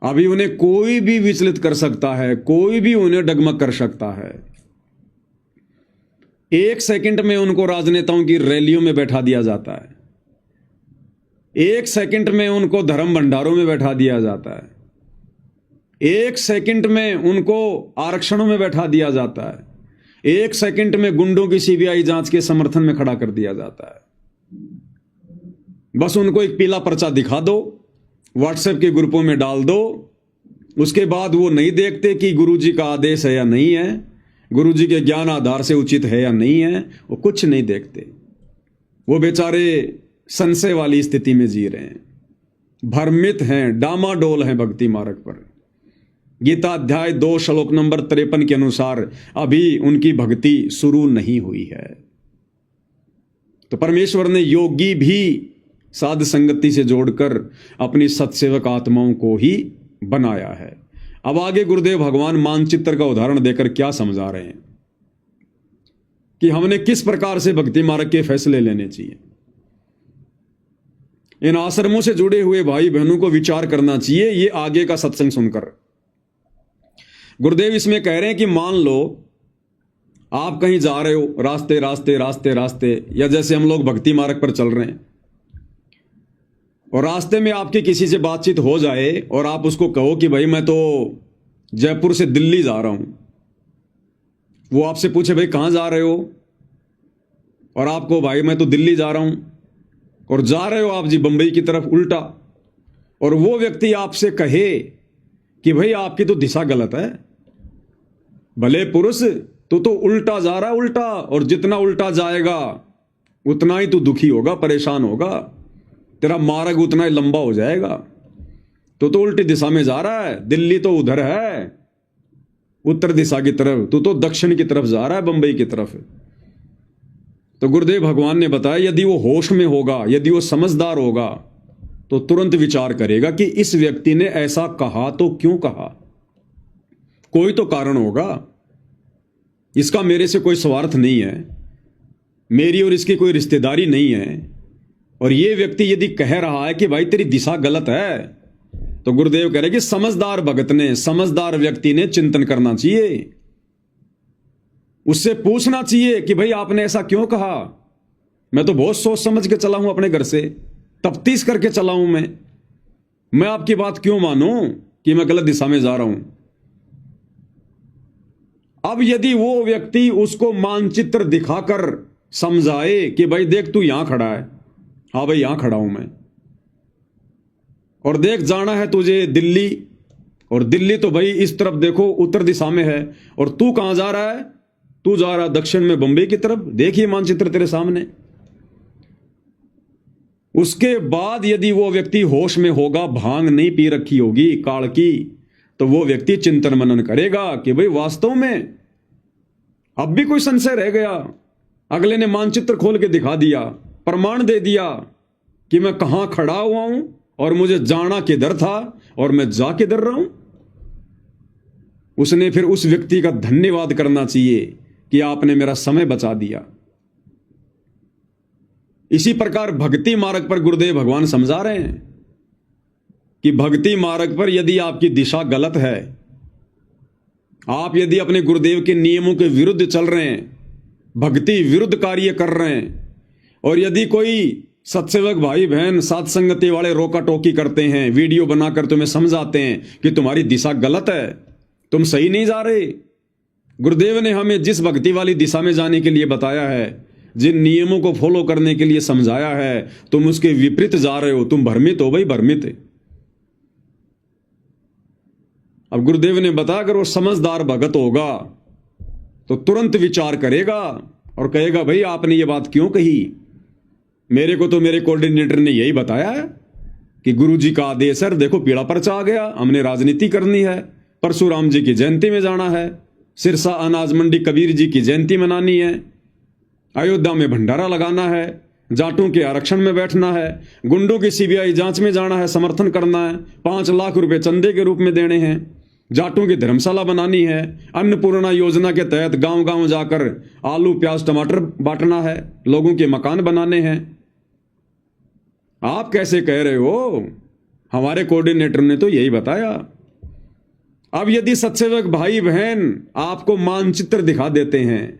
अभी उन्हें कोई भी विचलित कर सकता है, कोई भी उन्हें डगमग कर सकता है। एक सेकंड में उनको राजनेताओं की रैलियों में बैठा दिया जाता है, एक सेकंड में उनको धर्म भंडारों में बैठा दिया जाता है, एक सेकंड में उनको आरक्षणों में बैठा दिया जाता है, एक सेकंड में गुंडों की सीबीआई जांच के समर्थन में खड़ा कर दिया जाता है। बस उनको एक पीला पर्चा दिखा दो, व्हाट्सएप के ग्रुपों में डाल दो, उसके बाद वो नहीं देखते कि गुरुजी का आदेश है या नहीं है, गुरुजी के ज्ञान आधार से उचित है या नहीं है, वो कुछ नहीं देखते। वो बेचारे संशय वाली स्थिति में जी रहे हैं, भ्रमित हैं, डामाडोल हैं भक्ति मार्ग पर। गीता अध्याय 2 श्लोक नंबर 53 के अनुसार अभी उनकी भक्ति शुरू नहीं हुई है। तो परमेश्वर ने योगी भी साध संगति से जोड़कर अपनी सत्सेवक आत्माओं को ही बनाया है। अब आगे गुरुदेव भगवान मानचित्र का उदाहरण देकर क्या समझा रहे हैं कि हमने किस प्रकार से भक्ति मार्ग के फैसले लेने चाहिए। इन आश्रमों से जुड़े हुए भाई बहनों को विचार करना चाहिए ये आगे का सत्संग सुनकर। गुरुदेव इसमें कह रहे हैं कि मान लो आप कहीं जा रहे हो, रास्ते रास्ते रास्ते रास्ते, या जैसे हम लोग भक्ति मार्ग पर चल रहे हैं और रास्ते में आपकी किसी से बातचीत हो जाए और आप उसको कहो कि भाई मैं तो जयपुर से दिल्ली जा रहा हूं। वो आपसे पूछे भाई कहां जा रहे हो, और आपको भाई मैं तो दिल्ली जा रहा हूं, और जा रहे हो आप जी बंबई की तरफ उल्टा, और वो व्यक्ति आपसे कहे कि भाई आपकी तो दिशा गलत है, भले पुरुष तो उल्टा जा रहा है उल्टा, और जितना उल्टा जाएगा उतना ही तू दुखी होगा, परेशान होगा, तेरा मार्ग उतना ही लंबा हो जाएगा। तो उल्टी दिशा में जा रहा है, दिल्ली तो उधर है उत्तर दिशा की तरफ, तो दक्षिण की तरफ जा रहा है, बंबई की तरफ। तो गुरुदेव भगवान ने बताया यदि वो होश में होगा, यदि वो समझदार होगा, तो तुरंत विचार करेगा कि इस व्यक्ति ने ऐसा कहा तो क्यों कहा, कोई तो कारण होगा, इसका मेरे से कोई स्वार्थ नहीं है, मेरी और इसकी कोई रिश्तेदारी नहीं है। और ये व्यक्ति यदि कह रहा है कि भाई तेरी दिशा गलत है, तो गुरुदेव कह रहे कि समझदार भगत ने, समझदार व्यक्ति ने चिंतन करना चाहिए, उससे पूछना चाहिए कि भाई आपने ऐसा क्यों कहा। मैं तो बहुत सोच समझ के चला हूं, अपने घर से तफ्तीश करके चला हूं, मैं आपकी बात क्यों मानूं कि मैं गलत दिशा में जा रहा हूं। अब यदि वो व्यक्ति उसको मानचित्र दिखाकर समझाए कि भाई देख तू यहां खड़ा है, हाँ भाई यहां खड़ा हूं मैं, और देख जाना है तुझे दिल्ली, और दिल्ली तो भाई इस तरफ देखो उत्तर दिशा में है, और तू कहां जा रहा है, तू जा रहा है दक्षिण में बंबई की तरफ, देखिए मानचित्र तेरे सामने। उसके बाद यदि वो व्यक्ति होश में होगा, भांग नहीं पी रखी होगी काल की, तो वो व्यक्ति चिंतन मनन करेगा कि भाई वास्तव में अब भी कोई संशय रह गया। अगले ने मानचित्र खोल के दिखा दिया, प्रमाण दे दिया कि मैं कहां खड़ा हुआ हूं और मुझे जाना किधर था और मैं जा किधर रहा हूं। उसने फिर उस व्यक्ति का धन्यवाद करना चाहिए कि आपने मेरा समय बचा दिया। इसी प्रकार भक्ति मार्ग पर गुरुदेव भगवान समझा रहे हैं कि भक्ति मार्ग पर यदि आपकी दिशा गलत है, आप यदि अपने गुरुदेव के नियमों के विरुद्ध चल रहे हैं, भक्ति विरुद्ध कार्य कर रहे हैं, और यदि कोई सत्सेवक भाई बहन साथ संगति वाले रोका टोकी करते हैं, वीडियो बनाकर तुम्हें समझाते हैं कि तुम्हारी दिशा गलत है, तुम सही नहीं जा रहे। गुरुदेव ने हमें जिस भक्ति वाली दिशा में जाने के लिए बताया है, जिन नियमों को फॉलो करने के लिए समझाया है, तुम उसके विपरीत जा रहे हो, तुम भ्रमित हो भाई, भ्रमित। अब गुरुदेव ने बताया अगर वो समझदार भगत होगा तो तुरंत विचार करेगा और कहेगा भाई आपने ये बात क्यों कही, मेरे को तो मेरे कोऑर्डिनेटर ने यही बताया है कि गुरुजी का आदेश है, देखो पीड़ा पर्चा आ गया, हमने राजनीति करनी है, परशुराम जी की जयंती में जाना है, सिरसा अनाज मंडी कबीर जी की जयंती मनानी है, अयोध्या में भंडारा लगाना है, जाटों के आरक्षण में बैठना है, गुंडों की सीबीआई जांच में जाना है, समर्थन करना है, 5 लाख रुपए चंदे के रूप में देने हैं, जाटों की धर्मशाला बनानी है, अन्नपूर्णा योजना के तहत गांव गांव जाकर आलू प्याज टमाटर बांटना है, लोगों के मकान बनाने हैं। आप कैसे कह रहे हो, हमारे कोऑर्डिनेटर ने तो यही बताया। अब यदि सत्सेवक भाई बहन आपको मानचित्र दिखा देते हैं,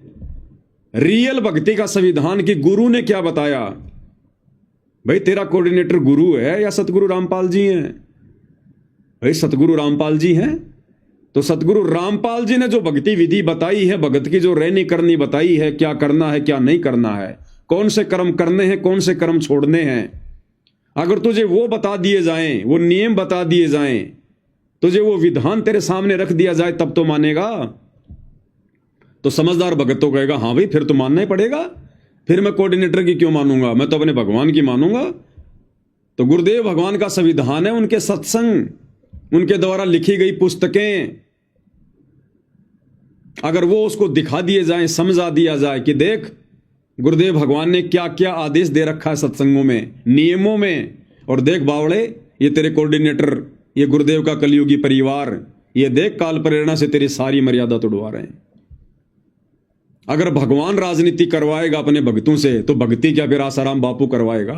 रियल भक्ति का संविधान की गुरु ने क्या बताया, भाई तेरा कोऑर्डिनेटर गुरु है या सतगुरु रामपाल जी हैं? भाई सतगुरु रामपाल जी हैं, तो सतगुरु रामपाल जी ने जो भक्ति विधि बताई है, भगत की जो रहनी करनी बताई है, क्या करना है क्या नहीं करना है, कौन से कर्म करने हैं कौन से कर्म छोड़ने हैं, अगर तुझे वो बता दिए जाएं, वो नियम बता दिए जाएं, तुझे वो विधान तेरे सामने रख दिया जाए, तब तो मानेगा। तो समझदार भगत तो कहेगा हाँ भाई फिर तो मानना ही पड़ेगा, फिर मैं कोऑर्डिनेटर की क्यों मानूंगा, मैं तो अपने भगवान की मानूंगा। तो गुरुदेव भगवान का संविधान है, उनके सत्संग, उनके द्वारा लिखी गई पुस्तकें, अगर वो उसको दिखा दिए जाए, समझा दिया जाए कि देख गुरुदेव भगवान ने क्या क्या आदेश दे रखा है सत्संगों में, नियमों में, और देख बावड़े ये तेरे कोऑर्डिनेटर, ये गुरुदेव का कलयुगी परिवार, ये देख काल प्रेरणा से तेरी सारी मर्यादा तोड़वा रहे हैं। अगर भगवान राजनीति करवाएगा अपने भक्तों से, तो भक्ति क्या फिर आसाराम बापू करवाएगा?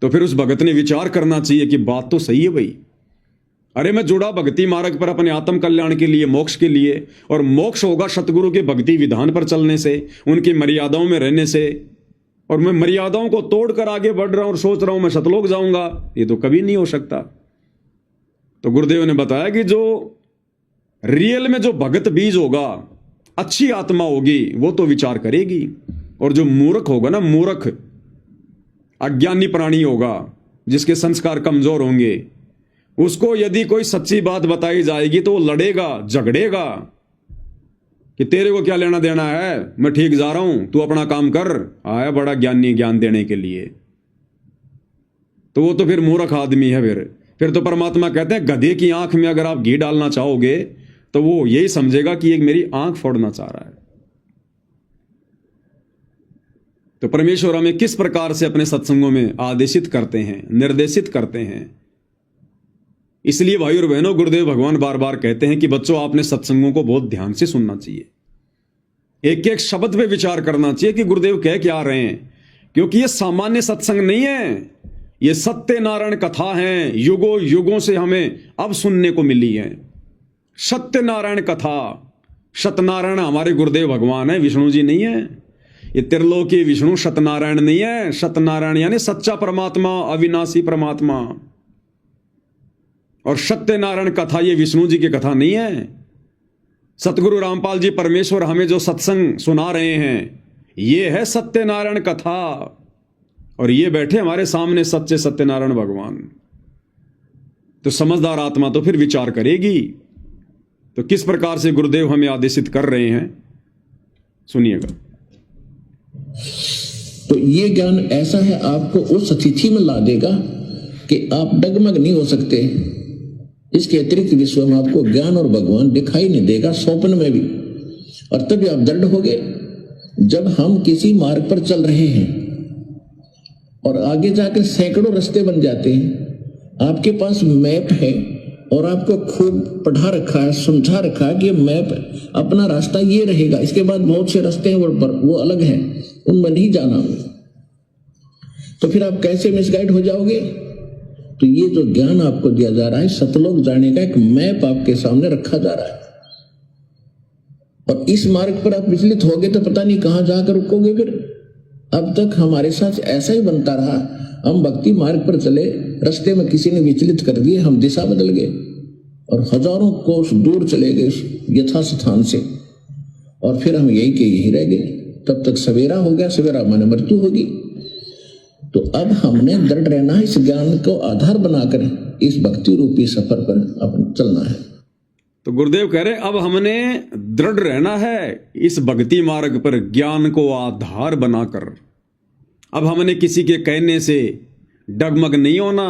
तो फिर उस भगत ने विचार करना चाहिए कि बात तो सही है भाई, अरे मैं जुड़ा भक्ति मार्ग पर अपने आत्म कल्याण के लिए, मोक्ष के लिए, और मोक्ष होगा सतगुरु के भक्ति विधान पर चलने से, उनकी मर्यादाओं में रहने से, और मैं मर्यादाओं को तोड़कर आगे बढ़ रहा हूं और सोच रहा हूं मैं सतलोक जाऊंगा, ये तो कभी नहीं हो सकता। तो गुरुदेव ने बताया कि जो रियल में जो भगत बीज होगा, अच्छी आत्मा होगी, वो तो विचार करेगी, और जो मूर्ख होगा ना, मूर्ख अज्ञानी प्राणी होगा, जिसके संस्कार कमजोर होंगे, उसको यदि कोई सच्ची बात बताई जाएगी तो वो लड़ेगा, झगड़ेगा कि तेरे को क्या लेना देना है, मैं ठीक जा रहा हूं, तू अपना काम कर, आया बड़ा ज्ञानी ज्ञान देने के लिए। तो वो तो फिर मूर्ख आदमी है। फिर तो परमात्मा कहते हैं गधे की आंख में अगर आप घी डालना चाहोगे तो वो यही समझेगा कि एक मेरी आंख फोड़ना चाह रहा है। तो परमेश्वर हमें किस प्रकार से अपने सत्संगों में आदेशित करते हैं, निर्देशित करते हैं। इसलिए भाई और बहनों, गुरुदेव भगवान बार बार कहते हैं कि बच्चों आपने सत्संगों को बहुत ध्यान से सुनना चाहिए, एक एक शब्द पे विचार करना चाहिए कि गुरुदेव कह क्या रहे हैं, क्योंकि ये सामान्य सत्संग नहीं है, ये सत्यनारायण कथा है, युगों युगों से हमें अब सुनने को मिली है। सत्यनारायण कथा, सत्यनारायण हमारे गुरुदेव भगवान है, विष्णु जी नहीं है। ये त्रिलोकी विष्णु सत्यनारायण नहीं है। सत्यनारायण यानी सच्चा परमात्मा, अविनाशी परमात्मा। और सत्यनारायण कथा ये विष्णु जी की कथा नहीं है। सतगुरु रामपाल जी परमेश्वर हमें जो सत्संग सुना रहे हैं, ये है सत्यनारायण कथा, और ये बैठे हमारे सामने सच्चे सत्यनारायण भगवान। तो समझदार आत्मा तो फिर विचार करेगी। तो किस प्रकार से गुरुदेव हमें आदेशित कर रहे हैं, सुनिएगा। तो ये ज्ञान ऐसा है, आपको उस स्थिति में ला देगा कि आप डगमग नहीं हो सकते। इसके अतिरिक्त विश्व में आपको ज्ञान और भगवान दिखाई नहीं देगा, स्वप्न में भी। और तभी आप दृढ़ होगे। जब हम किसी मार्ग पर चल रहे हैं और आगे जाकर सैकड़ों रास्ते बन जाते हैं, आपके पास मैप है और आपको खूब पढ़ा रखा है, समझा रखा है कि मैप अपना रास्ता ये रहेगा, इसके बाद बहुत से रास्ते हैं वो अलग हैं, उनमें नहीं जाना। तो फिर आप कैसे मिसगाइड हो जाओगे? तो ये जो ज्ञान आपको दिया जा रहा है, सतलोक जाने का एक मैप आपके सामने रखा जा रहा है। और इस मार्ग पर आप विचलित होगे तो पता नहीं कहां जाकर रुकोगे। फिर अब तक हमारे साथ ऐसा ही बनता रहा, हम भक्ति मार्ग पर चले, रास्ते में किसी ने विचलित कर दिए, हम दिशा बदल गए और हजारों कोस दूर चले गए यथा स्थान से, और फिर हम यही के यही रह गए। तब तक सवेरा हो गया, सवेरा माने मृत्यु होगी। तो अब हमने दृढ़ रहना है, इस ज्ञान को आधार बनाकर इस भक्ति रूपी सफर पर अपन चलना है। तो गुरुदेव कह रहे अब हमने दृढ़ रहना है इस भक्ति मार्ग पर, ज्ञान को आधार बनाकर। अब हमने किसी के कहने से डगमग नहीं होना,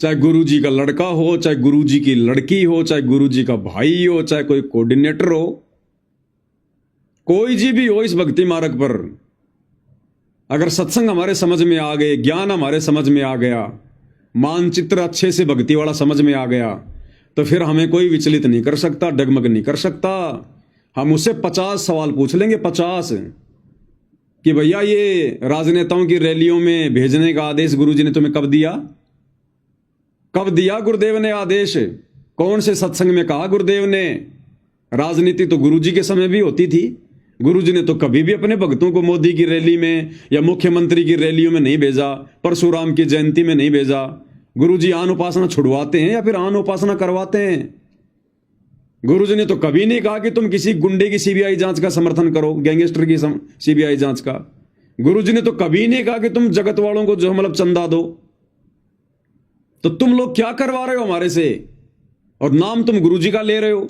चाहे गुरुजी का लड़का हो, चाहे गुरुजी की लड़की हो, चाहे गुरुजी का भाई हो, चाहे कोई कोऑर्डिनेटर हो, कोई जी भी हो इस भक्ति मार्ग पर। अगर सत्संग हमारे समझ में आ गए, ज्ञान हमारे समझ में आ गया, मानचित्र अच्छे से भक्ति वाला समझ में आ गया, तो फिर हमें कोई विचलित नहीं कर सकता, डगमग नहीं कर सकता। हम उससे 50 सवाल पूछ लेंगे, 50, कि भैया ये राजनेताओं की रैलियों में भेजने का आदेश गुरुजी ने तुम्हें कब दिया? कब दिया गुरुदेव ने आदेश? कौन से सत्संग में कहा गुरुदेव ने? राजनीति तो गुरुजी के समय भी होती थी। गुरुजी ने तो कभी भी अपने भक्तों को मोदी की रैली में या मुख्यमंत्री की रैलियों में नहीं भेजा, परशुराम की जयंती में नहीं भेजा। गुरुजी आन उपासना छुड़वाते हैं या फिर आन उपासना करवाते हैं। गुरुजी ने तो कभी नहीं कहा कि तुम किसी गुंडे की सीबीआई जांच का समर्थन करो, गैंगस्टर की सीबीआई जांच का। गुरुजी ने तो कभी नहीं कहा कि तुम जगत वालों को जो मतलब चंदा दो। तो तुम लोग क्या करवा रहे हो हमारे से, और नाम तुम गुरुजी का ले रहे हो।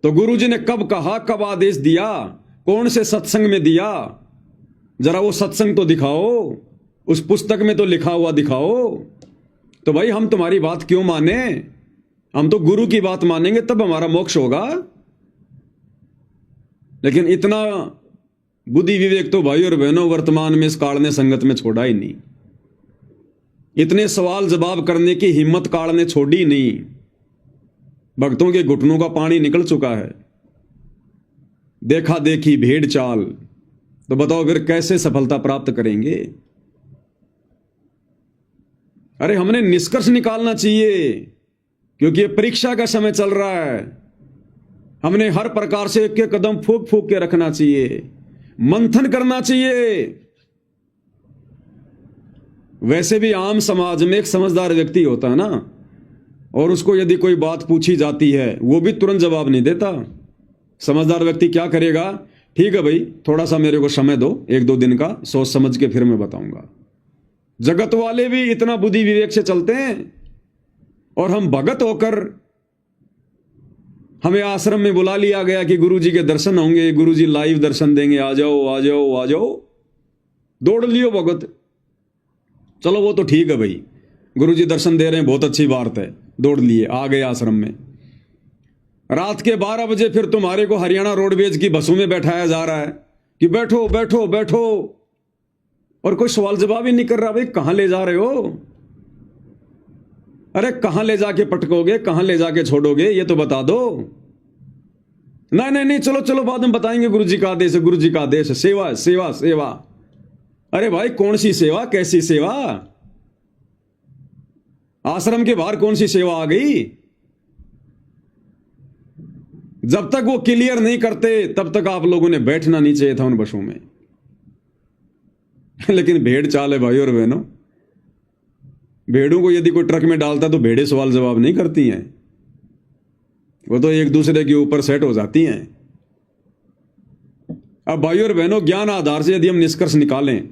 तो गुरुजी ने कब कहा, कब आदेश दिया, कौन से सत्संग में दिया? जरा वो सत्संग तो दिखाओ, उस पुस्तक में तो लिखा हुआ दिखाओ। तो भाई हम तुम्हारी बात क्यों माने? हम तो गुरु की बात मानेंगे, तब हमारा मोक्ष होगा। लेकिन इतना बुद्धि विवेक तो भाई और बहनों वर्तमान में इस काल ने संगत में छोड़ा ही नहीं। इतने सवाल जवाब करने की हिम्मत काल ने छोड़ी नहीं। भक्तों के घुटनों का पानी निकल चुका है। देखा देखी भेड़ चाल, तो बताओ फिर कैसे सफलता प्राप्त करेंगे? अरे हमने निष्कर्ष निकालना चाहिए, क्योंकि ये परीक्षा का समय चल रहा है। हमने हर प्रकार से एक एक कदम फूक फूक के रखना चाहिए, मंथन करना चाहिए। वैसे भी आम समाज में एक समझदार व्यक्ति होता है ना, और उसको यदि कोई बात पूछी जाती है वो भी तुरंत जवाब नहीं देता। समझदार व्यक्ति क्या करेगा? ठीक है भाई, थोड़ा सा मेरे को समय दो, 1-2 दिन का, सोच समझ के फिर मैं बताऊंगा। जगत वाले भी इतना बुद्धि विवेक से चलते हैं, और हम भगत होकर हमें आश्रम में बुला लिया गया कि गुरुजी के दर्शन होंगे, गुरुजी लाइव दर्शन देंगे, आ जाओ आ जाओ आ जाओ। दौड़ लियो भगत। चलो वो तो ठीक है भाई, गुरुजी दर्शन दे रहे हैं, बहुत अच्छी बात है, दौड़ लिए, आ गए आश्रम में। रात के 12 बजे फिर तुम्हारे को हरियाणा रोडवेज की बसों में बैठाया जा रहा है कि बैठो बैठो बैठो, और कोई सवाल जवाब ही नहीं कर रहा। भाई कहां ले जा रहे हो? अरे कहां ले जाके पटकोगे, कहां ले जाके छोड़ोगे, ये तो बता दो। नहीं नहीं नहीं, चलो चलो बाद में बताएंगे, गुरुजी का आदेश है, गुरुजी का आदेश है, सेवा सेवा सेवा। अरे भाई कौन सी सेवा, कैसी सेवा? आश्रम के बाहर कौन सी सेवा आ गई? जब तक वो क्लियर नहीं करते तब तक आप लोगों ने बैठना नहीं चाहिए था उन बसों में। लेकिन भेड़ चाल है भाई और बहनों। भेड़ों को यदि कोई ट्रक में डालता तो भेड़े सवाल जवाब नहीं करती हैं, वो तो एक दूसरे के ऊपर सेट हो जाती हैं। अब भाई और बहनों, ज्ञान आधार से यदि हम निष्कर्ष निकालें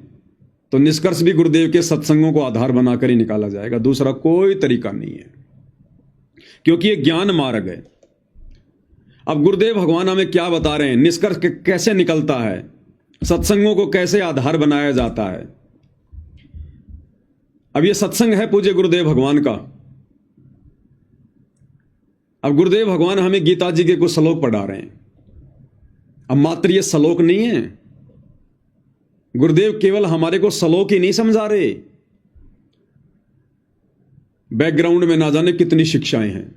तो निष्कर्ष भी गुरुदेव के सत्संगों को आधार बनाकर ही निकाला जाएगा, दूसरा कोई तरीका नहीं है, क्योंकि ये ज्ञान मार्ग है। अब गुरुदेव भगवान हमें क्या बता रहे हैं, निष्कर्ष कैसे निकलता है, सत्संगों को कैसे आधार बनाया जाता है। अब ये सत्संग है पूज्य गुरुदेव भगवान का। अब गुरुदेव भगवान हमें गीता जी के कुछ श्लोक पढ़ा रहे हैं। अब मात्र ये श्लोक नहीं है, गुरुदेव केवल हमारे को श्लोक ही नहीं समझा रहे, बैकग्राउंड में ना जाने कितनी शिक्षाएं हैं।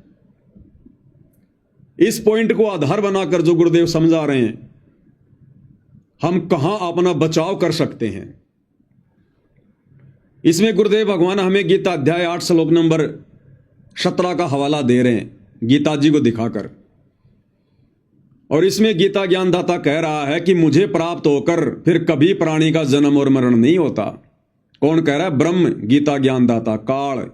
इस पॉइंट को आधार बनाकर जो गुरुदेव समझा रहे हैं, हम कहां अपना बचाव कर सकते हैं। इसमें गुरुदेव भगवान हमें गीता अध्याय 8 श्लोक नंबर 17 का हवाला दे रहे हैं, गीता जी को दिखाकर। और इसमें गीता ज्ञानदाता कह रहा है कि मुझे प्राप्त होकर फिर कभी प्राणी का जन्म और मरण नहीं होता। कौन कह रहा है? ब्रह्म, गीता ज्ञानदाता काल,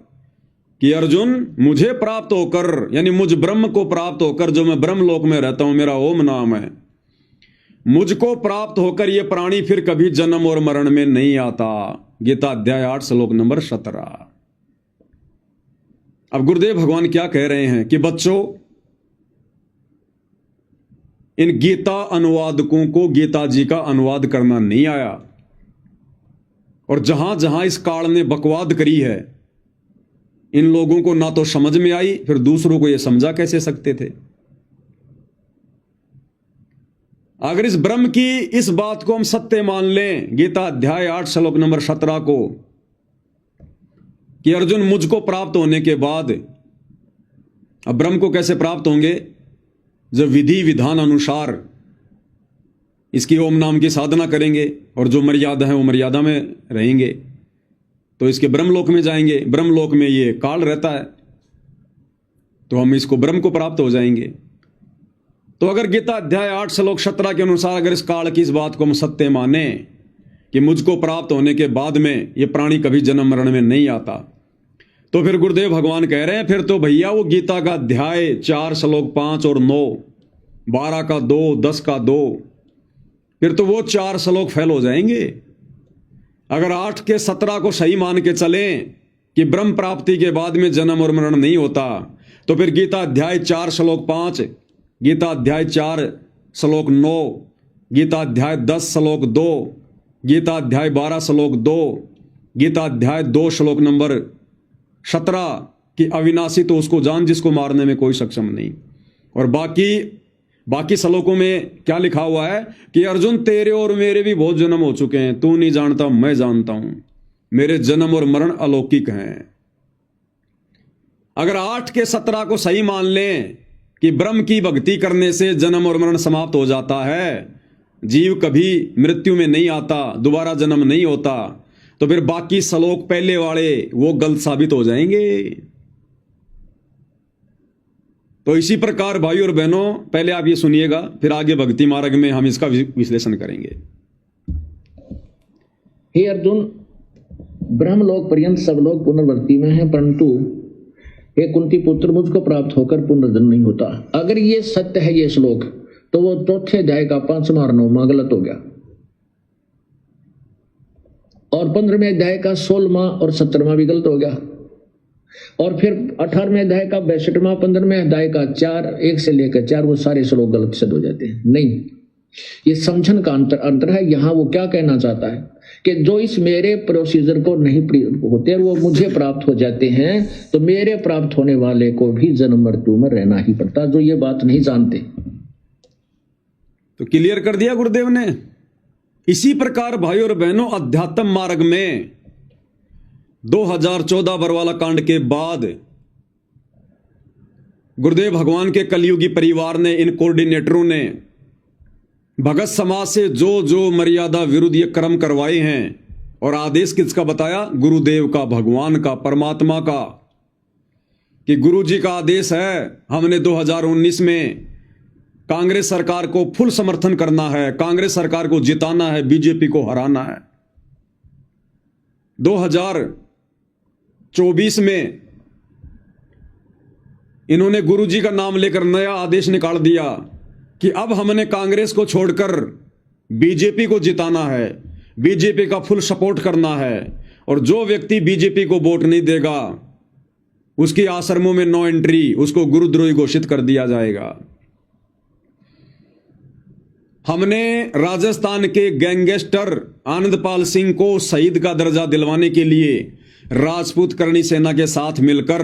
कि अर्जुन मुझे प्राप्त होकर, यानी मुझ ब्रह्म को प्राप्त होकर, जो मैं ब्रह्म लोक में रहता हूं, मेरा ओम नाम है, मुझको प्राप्त होकर ये प्राणी फिर कभी जन्म और मरण में नहीं आता। गीता अध्याय 8 श्लोक नंबर 17। अब गुरुदेव भगवान क्या कह रहे हैं कि बच्चों, इन गीता अनुवादकों को गीता जी का अनुवाद करना नहीं आया, और जहां जहां इस काल ने बकवाद करी है, इन लोगों को ना तो समझ में आई, फिर दूसरों को यह समझा कैसे सकते थे। अगर इस ब्रह्म की इस बात को हम सत्य मान लें, गीता अध्याय 8 श्लोक नंबर 17 को, कि अर्जुन मुझको प्राप्त होने के बाद, अब ब्रह्म को कैसे प्राप्त होंगे? जब विधि विधान अनुसार इसकी ओम नाम की साधना करेंगे, और जो मर्यादा है वो मर्यादा में रहेंगे, तो इसके ब्रह्मलोक में जाएंगे। ब्रह्मलोक में ये काल रहता है, तो हम इसको ब्रह्म को प्राप्त हो जाएंगे। तो अगर गीता अध्याय 8 श्लोक 17 के अनुसार अगर इस काल की इस बात को हम सत्य माने कि मुझको प्राप्त होने के बाद में ये प्राणी कभी जन्म मरण में नहीं आता, तो फिर गुरुदेव भगवान कह रहे हैं फिर तो भैया वो गीता का अध्याय 4 श्लोक 5 और 9, 12 का 2, 10 का 2, फिर तो वो 4 श्लोक फेल हो जाएंगे। अगर 8 के 17 को सही मान के चलें कि ब्रह्म प्राप्ति के बाद में जन्म और मरण नहीं होता, तो फिर गीता अध्याय 4 श्लोक 5, गीता अध्याय 4 श्लोक 9, गीता अध्याय 10 श्लोक 2, गीता अध्याय 12 श्लोक 2, गीता अध्याय 2 श्लोक नंबर 17 कि अविनाशी तो उसको जान जिसको मारने में कोई सक्षम नहीं। और बाकी श्लोकों में क्या लिखा हुआ है कि अर्जुन तेरे और मेरे भी बहुत जन्म हो चुके हैं, तू नहीं जानता मैं जानता हूं, मेरे जन्म और मरण अलौकिक हैं। अगर 8 के 17 को सही मान लें कि ब्रह्म की भक्ति करने से जन्म और मरण समाप्त हो जाता है, जीव कभी मृत्यु में नहीं आता, दोबारा जन्म नहीं होता, तो फिर बाकी श्लोक पहले वाले वो गलत साबित हो जाएंगे। तो इसी प्रकार भाई और बहनों, पहले आप ये सुनिएगा, फिर आगे भक्ति मार्ग में हम इसका विश्लेषण करेंगे। हे अर्जुन, ब्रह्मलोक पर्यंत सब लोग पुनर्वृत्ति में हैं, परंतु हे कुंती पुत्र, मुझको प्राप्त होकर पुनर्जन्म नहीं होता। अगर ये सत्य है ये श्लोक, तो वो चौथे अध्याय का 5वां और 9वां गलत हो गया, और 15वें अध्याय का 16वां और 17वां भी गलत हो गया, और फिर 18वें अध्याय का 62वां, 15वें अध्याय का 4, 1 से लेकर 4, वो सारे श्लोक गलत सिद्ध हो जाते हैं। नहीं, ये समझन का अंतर है। यहां वो क्या कहना चाहता है कि जो इस मेरे प्रोसीजर को नहीं होते वो मुझे प्राप्त हो जाते हैं, तो मेरे प्राप्त होने वाले को भी जन्म मृत्यु में रहना ही पड़ता, जो ये बात नहीं जानते। तो क्लियर कर दिया गुरुदेव ने। इसी प्रकार भाई और बहनों, अध्यात्म मार्ग में 2014 बरवाला कांड के बाद गुरुदेव भगवान के कलयुगी परिवार ने, इन कोऑर्डिनेटरों ने भगत समाज से जो जो मर्यादा विरुद्ध ये कर्म करवाए हैं, और आदेश किसका बताया? गुरुदेव का, भगवान का, परमात्मा का, कि गुरु जी का आदेश है, हमने 2019 में कांग्रेस सरकार को फुल समर्थन करना है, कांग्रेस सरकार को जिताना है, बीजेपी को हराना है। 2024 में इन्होंने गुरुजी का नाम लेकर नया आदेश निकाल दिया कि अब हमने कांग्रेस को छोड़कर बीजेपी को जिताना है, बीजेपी का फुल सपोर्ट करना है, और जो व्यक्ति बीजेपी को वोट नहीं देगा उसकी आश्रमों में नो एंट्री, उसको गुरुद्रोही घोषित कर दिया जाएगा। हमने राजस्थान के गैंगस्टर आनंदपाल सिंह को शहीद का दर्जा दिलवाने के लिए राजपूत करणी सेना के साथ मिलकर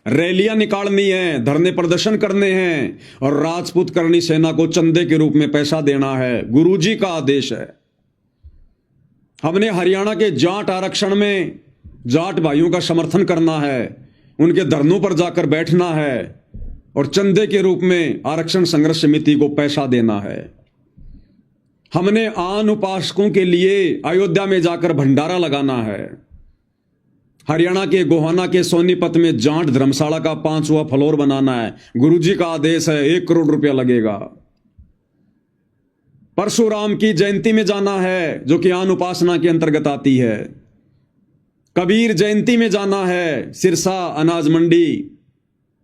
रैलियां निकालनी है, धरने प्रदर्शन करने हैं और राजपूत करणी सेना को चंदे के रूप में पैसा देना है। गुरुजी का आदेश है। हमने हरियाणा के जाट आरक्षण में जाट भाइयों का समर्थन करना है, उनके धरनों पर जाकर बैठना है और चंदे के रूप में आरक्षण संघर्ष समिति को पैसा देना है। हमने आन उपासकों के लिए अयोध्या में जाकर भंडारा लगाना है। हरियाणा के गोहाना के सोनीपत में जाट धर्मशाला का 5वां फ्लोर बनाना है। गुरुजी का आदेश है, 1 करोड़ रुपया लगेगा। परशुराम की जयंती में जाना है, जो कि आन उपासना के अंतर्गत आती है। कबीर जयंती में जाना है, सिरसा अनाज मंडी,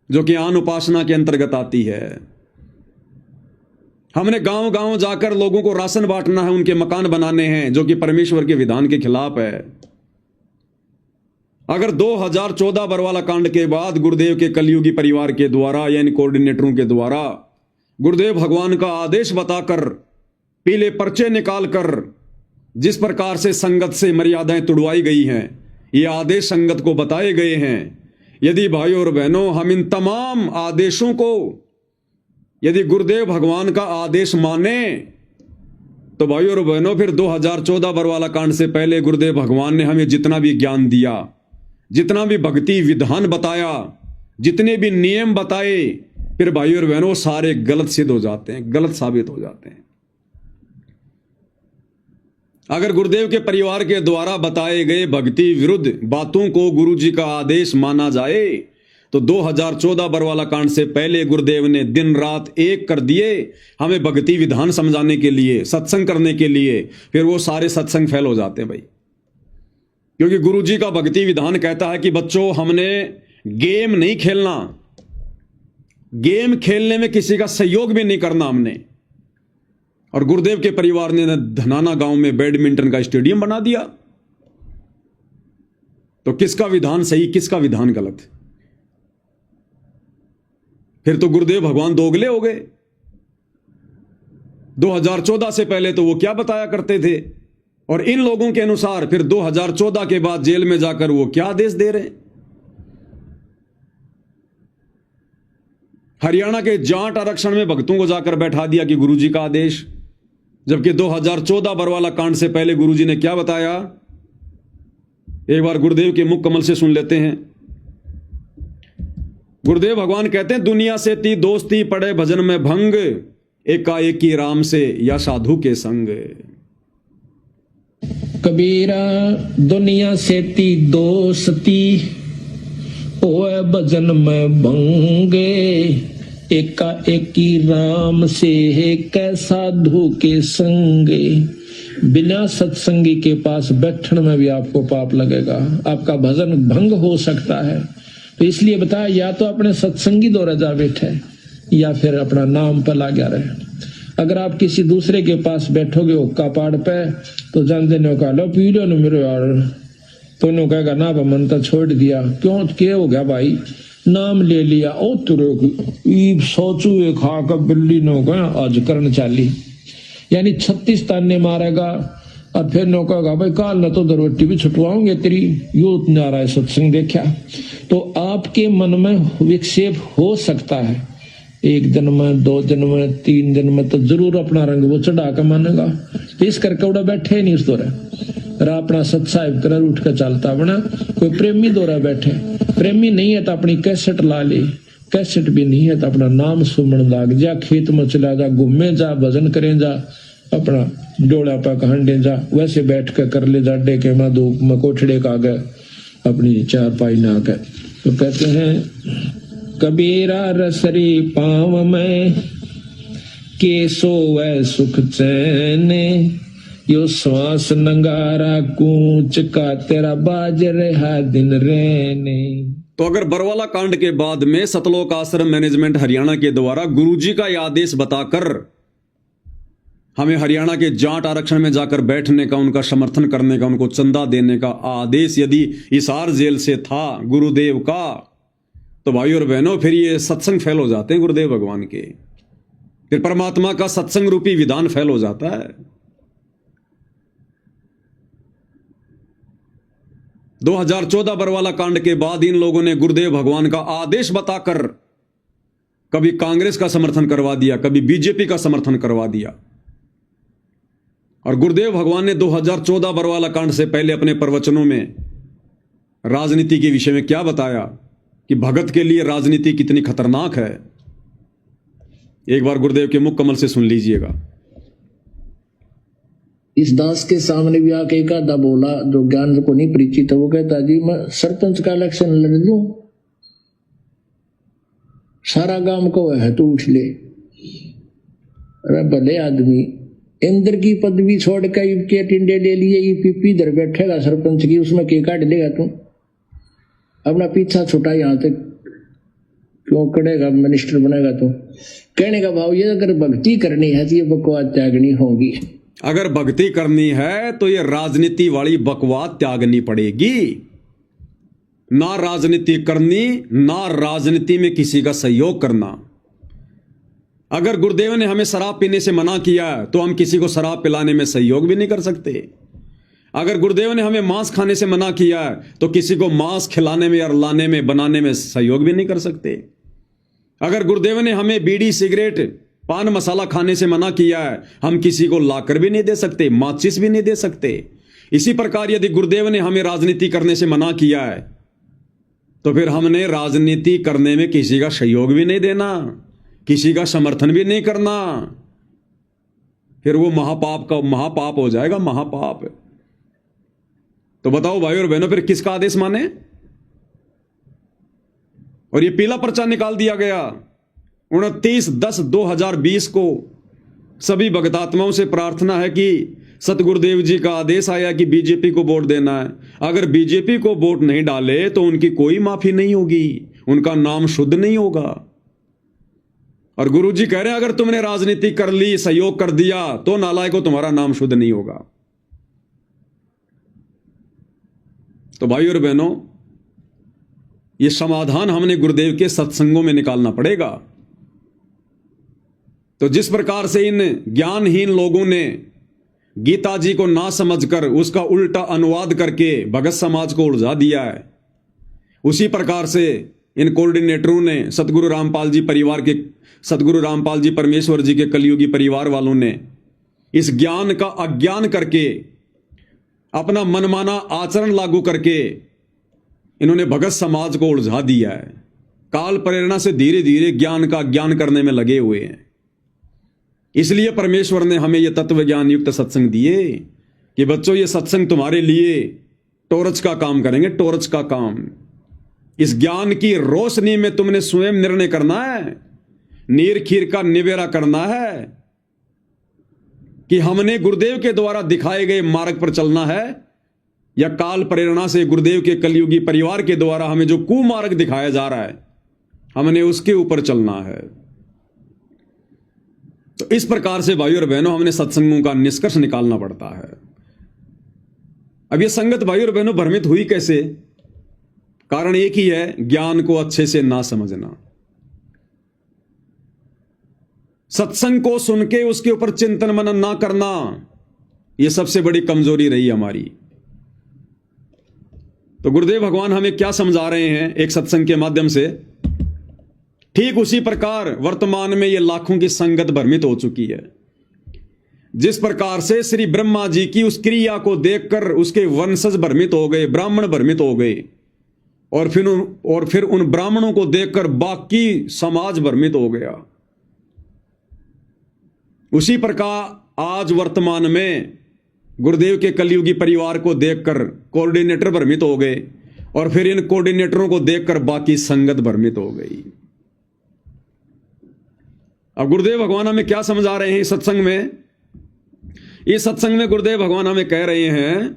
जो कि आन उपासना के अंतर्गत आती है। हमने गांव गांव जाकर लोगों को राशन बांटना है, उनके मकान बनाने हैं, जो कि परमेश्वर के विधान के खिलाफ है। अगर 2014 बरवाला कांड के बाद गुरुदेव के कलयुगी परिवार के द्वारा यानी कोऑर्डिनेटरों के द्वारा गुरुदेव भगवान का आदेश बताकर पीले पर्चे निकालकर जिस प्रकार से संगत से मर्यादाएं तुड़वाई गई हैं, ये आदेश संगत को बताए गए हैं। यदि भाइयों और बहनों हम इन तमाम आदेशों को यदि गुरुदेव भगवान का आदेश माने तो भाइयों और बहनों फिर 2014 बरवाला कांड से पहले गुरुदेव भगवान ने हमें जितना भी ज्ञान दिया, जितना भी भक्ति विधान बताया, जितने भी नियम बताए, फिर भाइयों और बहनों सारे गलत सिद्ध हो जाते हैं, गलत साबित हो जाते हैं। अगर गुरुदेव के परिवार के द्वारा बताए गए भक्ति विरुद्ध बातों को गुरुजी का आदेश माना जाए तो 2014 बरवाला कांड से पहले गुरुदेव ने दिन रात एक कर दिए हमें भक्ति विधान समझाने के लिए, सत्संग करने के लिए। फिर वो सारे सत्संग फेल हो जाते हैं भाई, क्योंकि गुरुजी का भक्ति विधान कहता है कि बच्चों हमने गेम नहीं खेलना, गेम खेलने में किसी का सहयोग भी नहीं करना हमने। और गुरुदेव के परिवार ने धनाना गांव में बैडमिंटन का स्टेडियम बना दिया। तो किसका विधान सही, किसका विधान गलत? फिर तो गुरुदेव भगवान दोगले हो गए। 2014 से पहले तो वो क्या बताया करते थे और इन लोगों के अनुसार फिर 2014 के बाद जेल में जाकर वो क्या आदेश दे रहे हैं। हरियाणा के जाट आरक्षण में भक्तों को जाकर बैठा दिया कि गुरुजी का आदेश, जबकि 2014 बरवाला कांड से पहले गुरुजी ने क्या बताया, एक बार गुरुदेव के मुख कमल से सुन लेते हैं। गुरुदेव भगवान कहते हैं दुनिया से ती दोस्ती पड़े भजन में भंग, एकाएकी राम से या साधु के संग। कबीरा दुनिया से ती दोस्ती ओए भजन में भंगे, एकाएकी राम से है कै साधु के संगे। बिना सत्संगी के पास बैठने में भी आपको पाप लगेगा, आपका भजन भंग हो सकता है। तो इसलिए बताया या तो अपने सत्संगी द्वारा जा बैठे या फिर अपना नाम पर लगा रहे। अगर आप किसी दूसरे के पास बैठोगे हुक्का पाड़ पे तो जानते ने कहा लो पी लो मेरे यार, तो उन्होंने कहेगा ना मन तो छोड़ दिया। क्यों क्या हो गया भाई, नाम ले लिया ओ तुरे सोचू खा कर बिल्ली नो आज करन चाली, यानी 36 ताने मारेगा और फिर नो कहेगा भाई काल न तो दरवट्टी भी छुटवाओगे तेरी, यो नारा सत्संग देखा। तो आपके मन में विक्षेप हो सकता है, 1 दिन में 2 दिन में 3 दिन में तो जरूर अपना रंग वो चढ़ा कर मानेगा। तो इस करके उड़ा बैठे नहीं उस दौरा अपना सत्साहिब कर उठ कर चलता बना। कोई प्रेमी दौरा बैठे, प्रेमी नहीं है तो अपनी कैसेट ला ले, कैसेट भी नहीं है तो अपना नाम सुमन लाग जा, खेत में चला जा, घूमे जा, भजन करें जा, अपना डोला पा हंडे जा, वैसे बैठ कर ले जा डेके में धूप में कोठड़े का गए अपनी चारपाई ना कर। तो कहते हैं कबीरा रसरी पाँव में केसो वै सुख चैने, यो श्वास नंगारा कूच का तेरा बाज रहा दिन रहने। तो अगर बरवाला कांड के बाद में सतलोक आश्रम मैनेजमेंट हरियाणा के द्वारा गुरुजी का यह आदेश बताकर हमें हरियाणा के जाट आरक्षण में जाकर बैठने का, उनका समर्थन करने का, उनको चंदा देने का आदेश यदि हिसार जेल से था गुरुदेव का, तो भाई और बहनों फिर ये सत्संग फेल हो जाते हैं गुरुदेव भगवान के। फिर परमात्मा का सत्संग रूपी विधान फेल हो जाता है। 2014 बरवाला कांड के बाद इन लोगों ने गुरुदेव भगवान का आदेश बताकर कभी कांग्रेस का समर्थन करवा दिया, कभी बीजेपी का समर्थन करवा दिया। और गुरुदेव भगवान ने 2014 बरवाला कांड से पहले अपने प्रवचनों में राजनीति के विषय में क्या बताया कि भगत के लिए राजनीति कितनी खतरनाक है। एक बार गुरुदेव के मुख कमल से सुन लीजिएगा। इस दास के सामने भी आके एक आधा बोला जो ज्ञान को नहीं परिचित है, वो कहता जी मैं सरपंच का इलेक्शन लड़ लूं, सारा गांव को है तो उठ ले। अरे भले आदमी, इंद्र की पदवी छोड़ के टिंडे ले लिए, ये पीपी इधर बैठेगा सरपंच की, उसमें के काट लेगा तू, अपना पीछा छुटा यहां तक क्यों करेगा, मिनिस्टर बनेगा तू। कहने का भाव ये, अगर भक्ति करनी है तो ये बकवास त्यागनी होगी। अगर भक्ति करनी है तो ये राजनीति वाली बकवास त्यागनी पड़ेगी। ना राजनीति करनी, ना राजनीति में किसी का सहयोग करना। अगर गुरुदेव ने हमें शराब पीने से मना किया तो हम किसी को शराब पिलाने में सहयोग भी नहीं कर सकते। अगर गुरुदेव ने हमें मांस खाने से मना किया तो किसी को मांस खिलाने में या लाने में बनाने में सहयोग भी नहीं कर सकते। अगर गुरुदेव ने हमें बीड़ी सिगरेट पान मसाला खाने से मना किया है, हम किसी को लाकर भी नहीं दे सकते, माचिस भी नहीं दे सकते। इसी प्रकार यदि गुरुदेव ने हमें राजनीति करने से मना किया है तो फिर हमने राजनीति करने में किसी का सहयोग भी नहीं देना, किसी का समर्थन भी नहीं करना। फिर वो महापाप हो जाएगा, महापाप। तो बताओ भाई और बहनों, फिर किसका आदेश माने। और ये पीला पर्चा निकाल दिया गया 29/10/2020 को। सभी भगतात्माओं से प्रार्थना है कि सतगुरुदेव जी का आदेश आया कि बीजेपी को वोट देना है। अगर बीजेपी को वोट नहीं डाले तो उनकी कोई माफी नहीं होगी, उनका नाम शुद्ध नहीं होगा। और गुरुजी कह रहे हैं अगर तुमने राजनीति कर ली, सहयोग कर दिया, तो नालायकों तुम्हारा नाम शुद्ध नहीं होगा। तो भाई और बहनों, ये समाधान हमने गुरुदेव के सत्संगों में निकालना पड़ेगा। तो जिस प्रकार से इन ज्ञानहीन लोगों ने गीता जी को ना समझकर उसका उल्टा अनुवाद करके भगत समाज को उलझा दिया है, उसी प्रकार से इन कोऑर्डिनेटरों ने सतगुरु रामपाल जी परमेश्वर जी के कलयुगी परिवार वालों ने इस ज्ञान का अज्ञान करके अपना मनमाना आचरण लागू करके इन्होंने भगत समाज को उलझा दिया है। काल प्रेरणा से धीरे धीरे ज्ञान का ज्ञान करने में लगे हुए हैं। इसलिए परमेश्वर ने हमें यह तत्व ज्ञान युक्त सत्संग दिए कि बच्चों, ये सत्संग तुम्हारे लिए टॉर्च का काम करेंगे, टॉर्च का काम। इस ज्ञान की रोशनी में तुमने स्वयं निर्णय करना है, नीर खीर का निवेरा करना है कि हमने गुरुदेव के द्वारा दिखाए गए मार्ग पर चलना है या काल प्रेरणा से गुरुदेव के कलयुगी परिवार के द्वारा हमें जो कुमार्ग दिखाया जा रहा है हमने उसके ऊपर चलना है। तो इस प्रकार से भाई और बहनों, हमने सत्संगों का निष्कर्ष निकालना पड़ता है। अब यह संगत भाई और बहनों भ्रमित हुई कैसे? कारण एक ही है, ज्ञान को अच्छे से ना समझना। सत्संग को सुन के उसके ऊपर चिंतन मनन ना करना, यह सबसे बड़ी कमजोरी रही हमारी। तो गुरुदेव भगवान हमें क्या समझा रहे हैं एक सत्संग के माध्यम से? ठीक उसी प्रकार वर्तमान में यह लाखों की संगत भ्रमित हो चुकी है। जिस प्रकार से श्री ब्रह्मा जी की उस क्रिया को देखकर उसके वंशज भ्रमित हो गए, ब्राह्मण भ्रमित हो गए, और फिर उन ब्राह्मणों को देखकर बाकी समाज भ्रमित हो गया। उसी प्रकार आज वर्तमान में गुरुदेव के कलयुगी परिवार को देखकर कोऑर्डिनेटर भ्रमित हो गए, और फिर इन कोऑर्डिनेटरों को देखकर बाकी संगत भ्रमित हो गई। अब गुरुदेव भगवान हमें क्या समझा रहे हैं इस सत्संग में? इस सत्संग में गुरुदेव भगवान हमें कह रहे हैं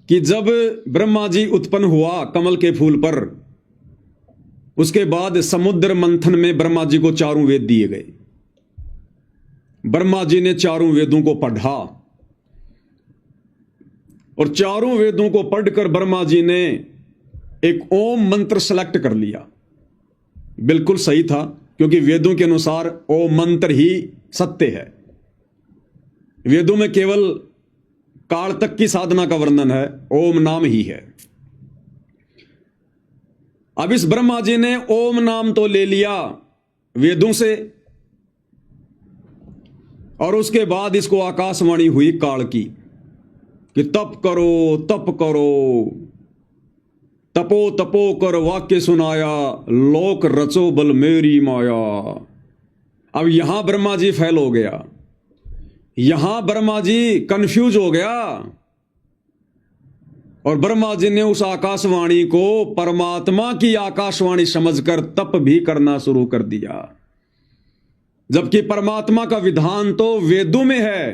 कि जब ब्रह्मा जी उत्पन्न हुआ कमल के फूल पर, उसके बाद समुद्र मंथन में ब्रह्मा जी को 4 वेद दिए गए। ब्रह्मा जी ने 4 वेदों को पढ़ा, और 4 वेदों को पढ़कर ब्रह्मा जी ने एक ओम मंत्र सेलेक्ट कर लिया। बिल्कुल सही था, क्योंकि वेदों के अनुसार ओम मंत्र ही सत्य है। वेदों में केवल काल तक की साधना का वर्णन है, ओम नाम ही है। अब इस ब्रह्मा जी ने ओम नाम तो ले लिया वेदों से, और उसके बाद इसको आकाशवाणी हुई काल की कि तप करो तप करो, तपो तपो कर वाक्य सुनाया, लोक रचो बल मेरी माया। अब यहां ब्रह्मा जी फेल हो गया, यहां ब्रह्मा जी कंफ्यूज हो गया, और ब्रह्मा जी ने उस आकाशवाणी को परमात्मा की आकाशवाणी समझकर तप भी करना शुरू कर दिया, जबकि परमात्मा का विधान तो वेदों में है।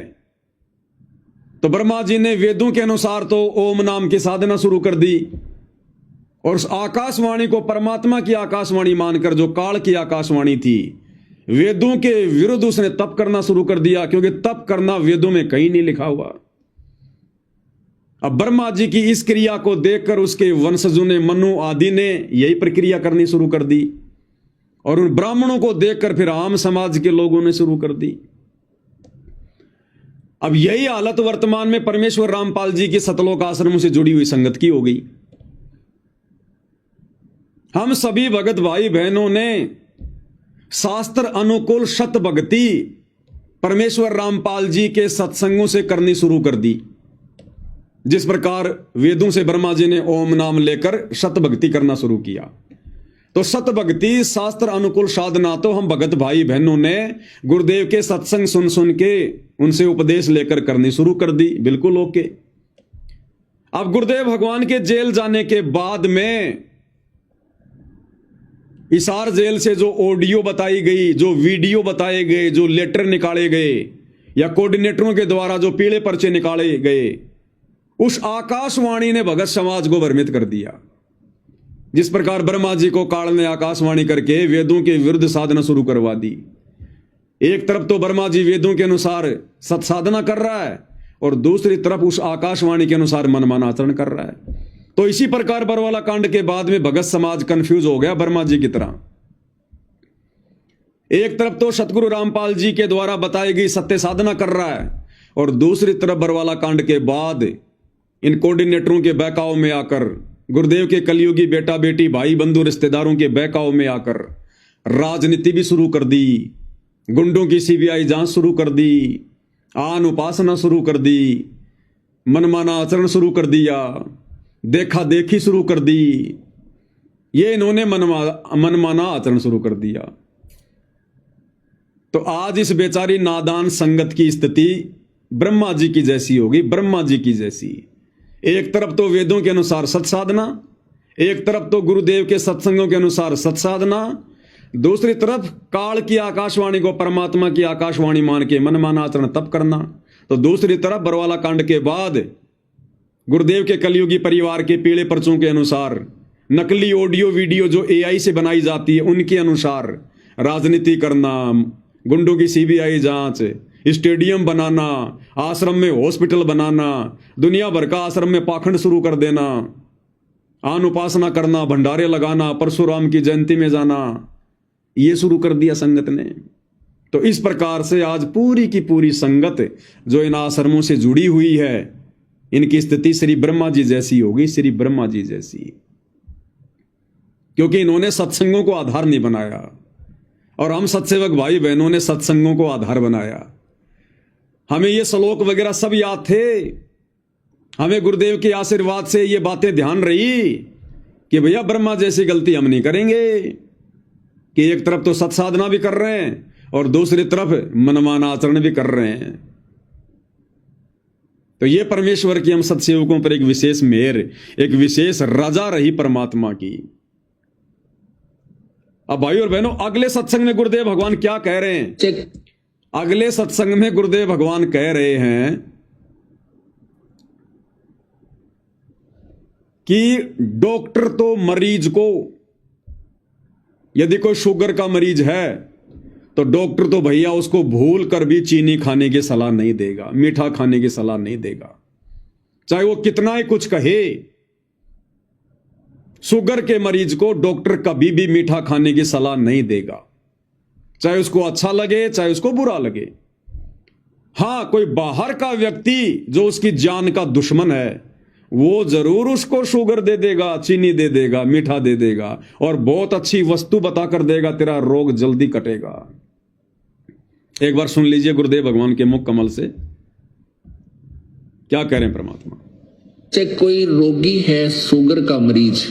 तो ब्रह्मा जी ने वेदों के अनुसार तो ओम नाम की साधना शुरू कर दी, और उस आकाशवाणी को परमात्मा की आकाशवाणी मानकर, जो काल की आकाशवाणी थी, वेदों के विरुद्ध उसने तप करना शुरू कर दिया, क्योंकि तप करना वेदों में कहीं नहीं लिखा हुआ। अब ब्रह्मा जी की इस क्रिया को देखकर उसके वंशजों ने, मनु आदि ने यही प्रक्रिया करनी शुरू कर दी, और उन ब्राह्मणों को देखकर फिर आम समाज के लोगों ने शुरू कर दी। अब यही हालत वर्तमान में परमेश्वर रामपाल जी की सतलोक आश्रमों से जुड़ी हुई संगत की हो गई। हम सभी भगत भाई बहनों ने शास्त्र अनुकूल शत भक्ति परमेश्वर रामपाल जी के सत्संगों से करनी शुरू कर दी। जिस प्रकार वेदों से ब्रह्मा जी ने ओम नाम लेकर शत भक्ति करना शुरू किया, तो शत भक्ति शास्त्र अनुकूल साधना तो हम भगत भाई बहनों ने गुरुदेव के सत्संग सुन सुन के उनसे उपदेश लेकर करनी शुरू कर दी। बिल्कुल ओके। अब गुरुदेव भगवान के जेल जाने के बाद में हिसार जेल से जो ऑडियो बताई गई, जो वीडियो बताए गए, जो लेटर निकाले गए, या कोऑर्डिनेटरों के द्वारा जो पीले पर्चे निकाले गए, उस आकाशवाणी ने भगत समाज को भ्रमित कर दिया। जिस प्रकार ब्रह्मा जी को काल ने आकाशवाणी करके वेदों के विरुद्ध साधना शुरू करवा दी। एक तरफ तो ब्रह्मा जी वेदों के अनुसार सत्साधना कर रहा है, और दूसरी तरफ उस आकाशवाणी के अनुसार मनमाना आचरण कर रहा है। तो इसी प्रकार बरवाला कांड के बाद में भगत समाज कंफ्यूज हो गया ब्रह्मा जी की तरह। एक तरफ तो सतगुरु रामपाल जी के द्वारा बताई गई सत्य साधना कर रहा है, और दूसरी तरफ बरवाला कांड के बाद इन कोऑर्डिनेटरों के बहकाव में आकर, गुरुदेव के कलयुगी बेटा बेटी भाई बंधु रिश्तेदारों के बहकाव में आकर राजनीति भी शुरू कर दी, गुंडों की सीबीआई जांच शुरू कर दी, आन उपासना शुरू कर दी, मनमाना आचरण शुरू कर दिया, देखा देखी शुरू कर दी। ये इन्होंने मनमाना आचरण शुरू कर दिया। तो आज इस बेचारी नादान संगत की स्थिति ब्रह्मा जी की जैसी होगी, ब्रह्मा जी की जैसी। एक तरफ तो वेदों के अनुसार सत्साधना, एक तरफ तो गुरुदेव के सत्संगों के अनुसार सत्साधना, दूसरी तरफ काल की आकाशवाणी को परमात्मा की आकाशवाणी मान के मनमाना आचरण तप करना। तो दूसरी तरफ बरवाला कांड के बाद गुरुदेव के कलयुगी परिवार के पीले पर्चों के अनुसार नकली ऑडियो वीडियो जो एआई से बनाई जाती है उनके अनुसार राजनीति करना, गुंडों की सीबीआई जांच, स्टेडियम बनाना, आश्रम में हॉस्पिटल बनाना, दुनिया भर का आश्रम में पाखंड शुरू कर देना, आन उपासना करना, भंडारे लगाना, परशुराम की जयंती में जाना, ये शुरू कर दिया संगत ने। तो इस प्रकार से आज पूरी की पूरी संगत जो इन आश्रमों से जुड़ी हुई है, इनकी स्थिति श्री ब्रह्मा जी जैसी होगी, श्री ब्रह्मा जी जैसी, क्योंकि इन्होंने सत्संगों को आधार नहीं बनाया, और हम सत्सेवक भाई बहनों ने सत्संगों को आधार बनाया। हमें ये श्लोक वगैरह सब याद थे, हमें गुरुदेव के आशीर्वाद से ये बातें ध्यान रही कि भैया ब्रह्मा जैसी गलती हम नहीं करेंगे, कि एक तरफ तो सत्साधना भी कर रहे हैं और दूसरी तरफ मनमाना आचरण भी कर रहे हैं। तो ये परमेश्वर की हम सत्सेवकों पर एक विशेष मेहर, एक विशेष रजा रही परमात्मा की। अब भाई और बहनों, अगले सत्संग में गुरुदेव भगवान क्या कह रहे हैं? अगले सत्संग में गुरुदेव भगवान कह रहे हैं कि डॉक्टर तो मरीज को, यदि कोई शुगर का मरीज है तो डॉक्टर तो भैया उसको भूल कर भी चीनी खाने की सलाह नहीं देगा, मीठा खाने की सलाह नहीं देगा, चाहे वो कितना ही कुछ कहे। शुगर के मरीज को डॉक्टर कभी भी मीठा खाने की सलाह नहीं देगा। चाहे उसको अच्छा लगे चाहे उसको बुरा लगे। हां, कोई बाहर का व्यक्ति जो उसकी जान का दुश्मन है वो जरूर उसको शुगर दे देगा, चीनी दे देगा, मीठा दे देगा और बहुत अच्छी वस्तु बताकर देगा, तेरा रोग जल्दी कटेगा। एक बार सुन लीजिए गुरुदेव भगवान के मुख कमल से क्या कह रहे हैं परमात्मा। से कोई रोगी है, शुगर का मरीज,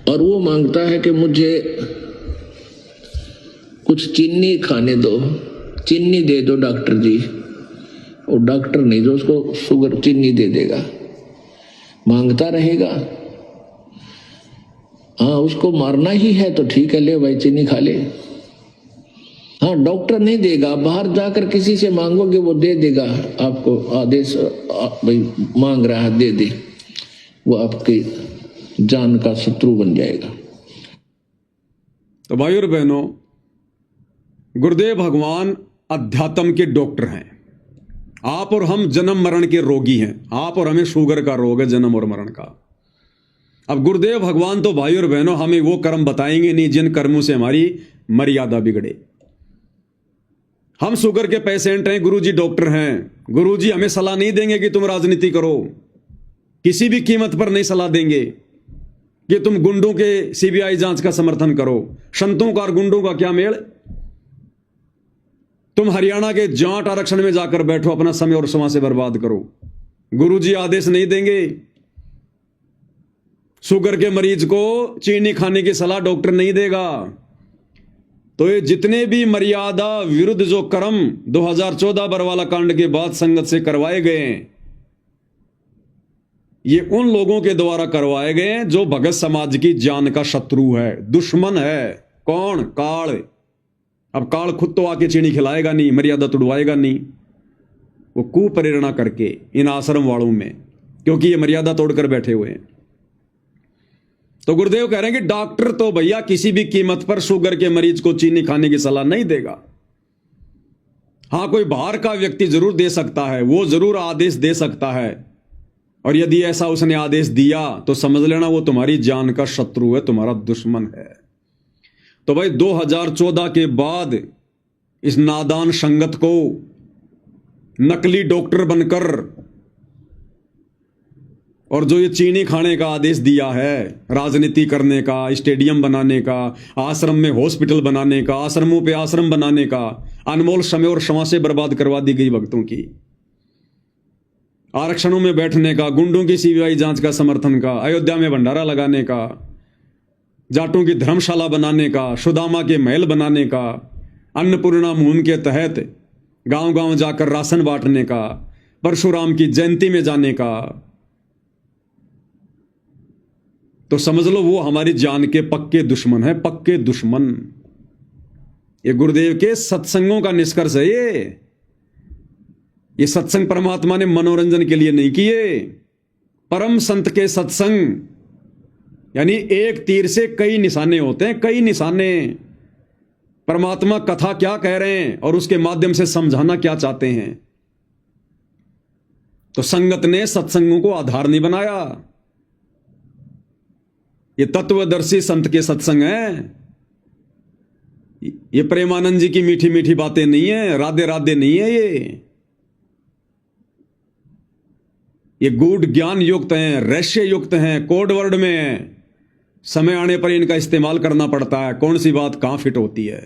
और वो मांगता है कि मुझे कुछ चीनी खाने दो, चीनी दे दो डॉक्टर जी। और डॉक्टर नहीं जो उसको शुगर चीनी दे देगा, मांगता रहेगा। हाँ, उसको मारना ही है तो ठीक है, ले भाई चीनी खा ले। हाँ, डॉक्टर नहीं देगा, बाहर जाकर किसी से मांगोगे वो दे देगा आपको आदेश, भाई मांग रहा है दे दे, वो आपकी जान का शत्रु बन जाएगा। तो भाई और बहनों, गुरुदेव भगवान अध्यात्म के डॉक्टर हैं। आप और हम जन्म मरण के रोगी हैं। आप और हमें शुगर का रोग है, जन्म और मरण का। अब गुरुदेव भगवान तो भाई और बहनों हमें वो कर्म बताएंगे नहीं जिन कर्मों से हमारी मर्यादा बिगड़े। हम शुगर के पेशेंट हैं, गुरुजी डॉक्टर हैं। गुरुजी हमें सलाह नहीं देंगे कि तुम राजनीति करो, किसी भी कीमत पर नहीं सलाह देंगे कि तुम गुंडों के सीबीआई जांच का समर्थन करो। संतों का और गुंडों का क्या मेल। तुम हरियाणा के जाट आरक्षण में जाकर बैठो, अपना समय और समय से बर्बाद करो। गुरुजी आदेश नहीं देंगे। शुगर के मरीज को चीनी खाने की सलाह डॉक्टर नहीं देगा। तो ये जितने भी मर्यादा विरुद्ध जो कर्म 2014 बरवाला कांड के बाद संगत से करवाए गए हैं, ये उन लोगों के द्वारा करवाए गए हैं जो भगत समाज की जान का शत्रु है, दुश्मन है। कौन? काल। अब काल खुद तो आके चीनी खिलाएगा नहीं, मर्यादा तुड़वाएगा नहीं, वो कुप्रेरणा करके इन आश्रम वालों में, क्योंकि ये मर्यादा तोड़कर बैठे हुए हैं। तो गुरुदेव कह रहे हैं कि डॉक्टर तो भैया किसी भी कीमत पर शुगर के मरीज को चीनी खाने की सलाह नहीं देगा। हां, कोई बाहर का व्यक्ति जरूर दे सकता है, वो जरूर आदेश दे सकता है, और यदि ऐसा उसने आदेश दिया तो समझ लेना वो तुम्हारी जान का शत्रु है, तुम्हारा दुश्मन है। तो भाई 2014 के बाद इस नादान संगत को नकली डॉक्टर बनकर और जो ये चीनी खाने का आदेश दिया है, राजनीति करने का, स्टेडियम बनाने का, आश्रम में हॉस्पिटल बनाने का, आश्रमों पे आश्रम बनाने का, अनमोल समय और क्षमा से बर्बाद करवा दी गई भक्तों की, आरक्षणों में बैठने का, गुंडों की सीबीआई जांच का समर्थन का, अयोध्या में भंडारा लगाने का, जाटों की धर्मशाला बनाने का, सुदामा के महल बनाने का, अन्नपूर्णा मुहिम के तहत गांव गांव जाकर राशन बांटने का, परशुराम की जयंती में जाने का, तो समझ लो वो हमारी जान के पक्के दुश्मन है, पक्के दुश्मन। ये गुरुदेव के सत्संगों का निष्कर्ष है। ये सत्संग परमात्मा ने मनोरंजन के लिए नहीं किए। परम संत के सत्संग यानी एक तीर से कई निशाने होते हैं, कई निशाने। परमात्मा कथा क्या कह रहे हैं और उसके माध्यम से समझाना क्या चाहते हैं। तो संगत ने सत्संगों को आधार नहीं बनाया। ये तत्वदर्शी संत के सत्संग हैं। ये प्रेमानंद जी की मीठी मीठी बातें नहीं है, राधे राधे नहीं है। ये गूढ़ ज्ञान युक्त हैं, रहस्य युक्त हैं, कोड वर्ड में हैं। समय आने पर इनका इस्तेमाल करना पड़ता है, कौन सी बात कहां फिट होती है।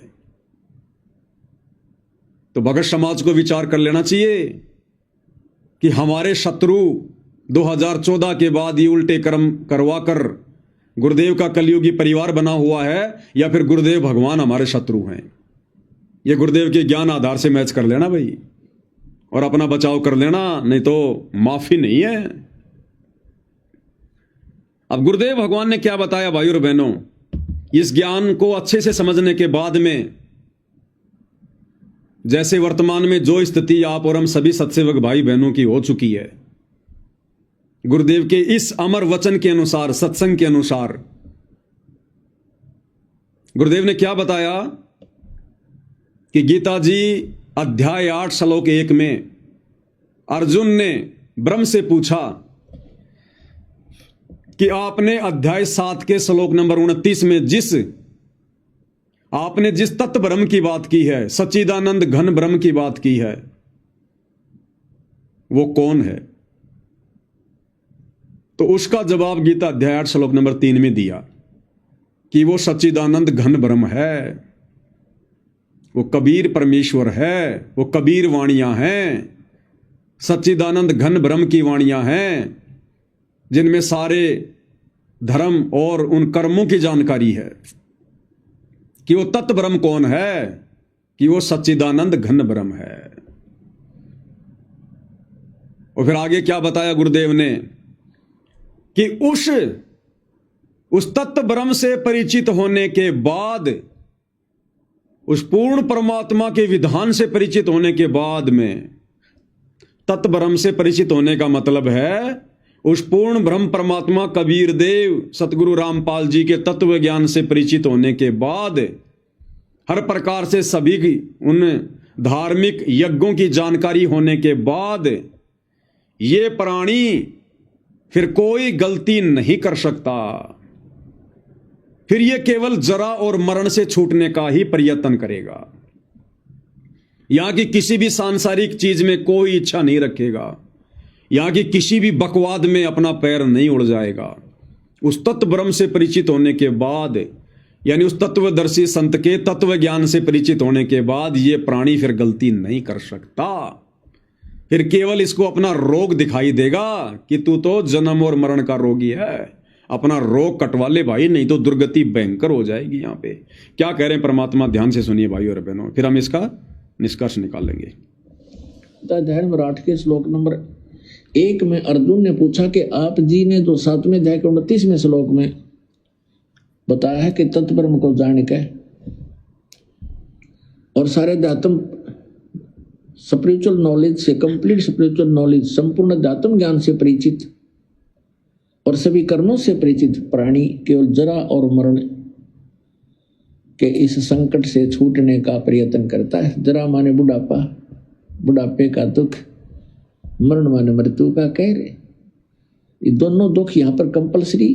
तो भगत समाज को विचार कर लेना चाहिए कि हमारे शत्रु 2014 के बाद ये उल्टे कर्म करवाकर गुरुदेव का कलयुगी परिवार बना हुआ है, या फिर गुरुदेव भगवान हमारे शत्रु हैं। ये गुरुदेव के ज्ञान आधार से मैच कर लेना भाई, और अपना बचाव कर लेना, नहीं तो माफी नहीं है। अब गुरुदेव भगवान ने क्या बताया भाई और बहनों, इस ज्ञान को अच्छे से समझने के बाद में, जैसे वर्तमान में जो स्थिति आप और हम सभी सत्सेवक भाई बहनों की हो चुकी है, गुरुदेव के इस अमर वचन के अनुसार, सत्संग के अनुसार, गुरुदेव ने क्या बताया कि गीता जी अध्याय 8 श्लोक 1 में अर्जुन ने ब्रह्म से पूछा कि आपने अध्याय 7 के श्लोक नंबर 29 में जिस आपने जिस तत्व ब्रह्म की बात की है, सच्चिदानंद घन ब्रह्म की बात की है, वो कौन है? तो उसका जवाब गीता अध्याय 8 श्लोक नंबर 3 में दिया कि वो सच्चिदानंद घन ब्रह्म है, वो कबीर परमेश्वर है, वो कबीर वाणियां हैं, सच्चिदानंद घन ब्रह्म की वाणियां हैं जिनमें सारे धर्म और उन कर्मों की जानकारी है कि वो तत्व ब्रह्म कौन है, कि वो सच्चिदानंद घन ब्रह्म है। और फिर आगे क्या बताया गुरुदेव ने कि उस तत्व ब्रह्म से परिचित होने के बाद, उस पूर्ण परमात्मा के विधान से परिचित होने के बाद में, तत्व ब्रह्म से परिचित होने का मतलब है उस पूर्ण ब्रह्म परमात्मा कबीर देव सतगुरु रामपाल जी के तत्व ज्ञान से परिचित होने के बाद, हर प्रकार से सभी की उन धार्मिक यज्ञों की जानकारी होने के बाद, ये प्राणी फिर कोई गलती नहीं कर सकता। फिर ये केवल जरा और मरण से छूटने का ही प्रयत्न करेगा। यहां की किसी भी सांसारिक चीज में कोई इच्छा नहीं रखेगा, यहां की किसी भी बकवाद में अपना पैर नहीं उड़ जाएगा। उस तत्व ब्रह्म से परिचित होने के बाद, यानी उस तत्वदर्शी संत के तत्व ज्ञान से परिचित होने के बाद, ये प्राणी फिर गलती नहीं कर सकता। फिर केवल इसको अपना रोग दिखाई देगा कि तू तो जन्म और मरण का रोगी है, अपना रोग कटवा ले भाई, नहीं तो दुर्गति भयंकर हो जाएगी। यहां पे क्या कह रहे हैं परमात्मा, ध्यान से सुनिए भाई और बहनों, फिर हम इसका निष्कर्ष निकालेंगे। अध्याय नंबर 8 के श्लोक नंबर 1 में अर्जुन ने पूछा कि आप जी ने जो 7वें अध्याय के 29वें श्लोक में बताया है कि तत्व ब्रह्म को जान के और सारे अध्यात्म स्पिरिचुअल नॉलेज से, कंप्लीट स्पिरिचुअल नॉलेज, संपूर्ण अध्यात्म ज्ञान से परिचित और सभी कर्मों से परिचित प्राणी केवल जरा और मरण के इस संकट से छूटने का प्रयत्न करता है। जरा माने बुढ़ापा, बुढ़ापे का दुख, मरण माने मृत्यु का कहर। ये दोनों दुख यहाँ पर कंपलसरी।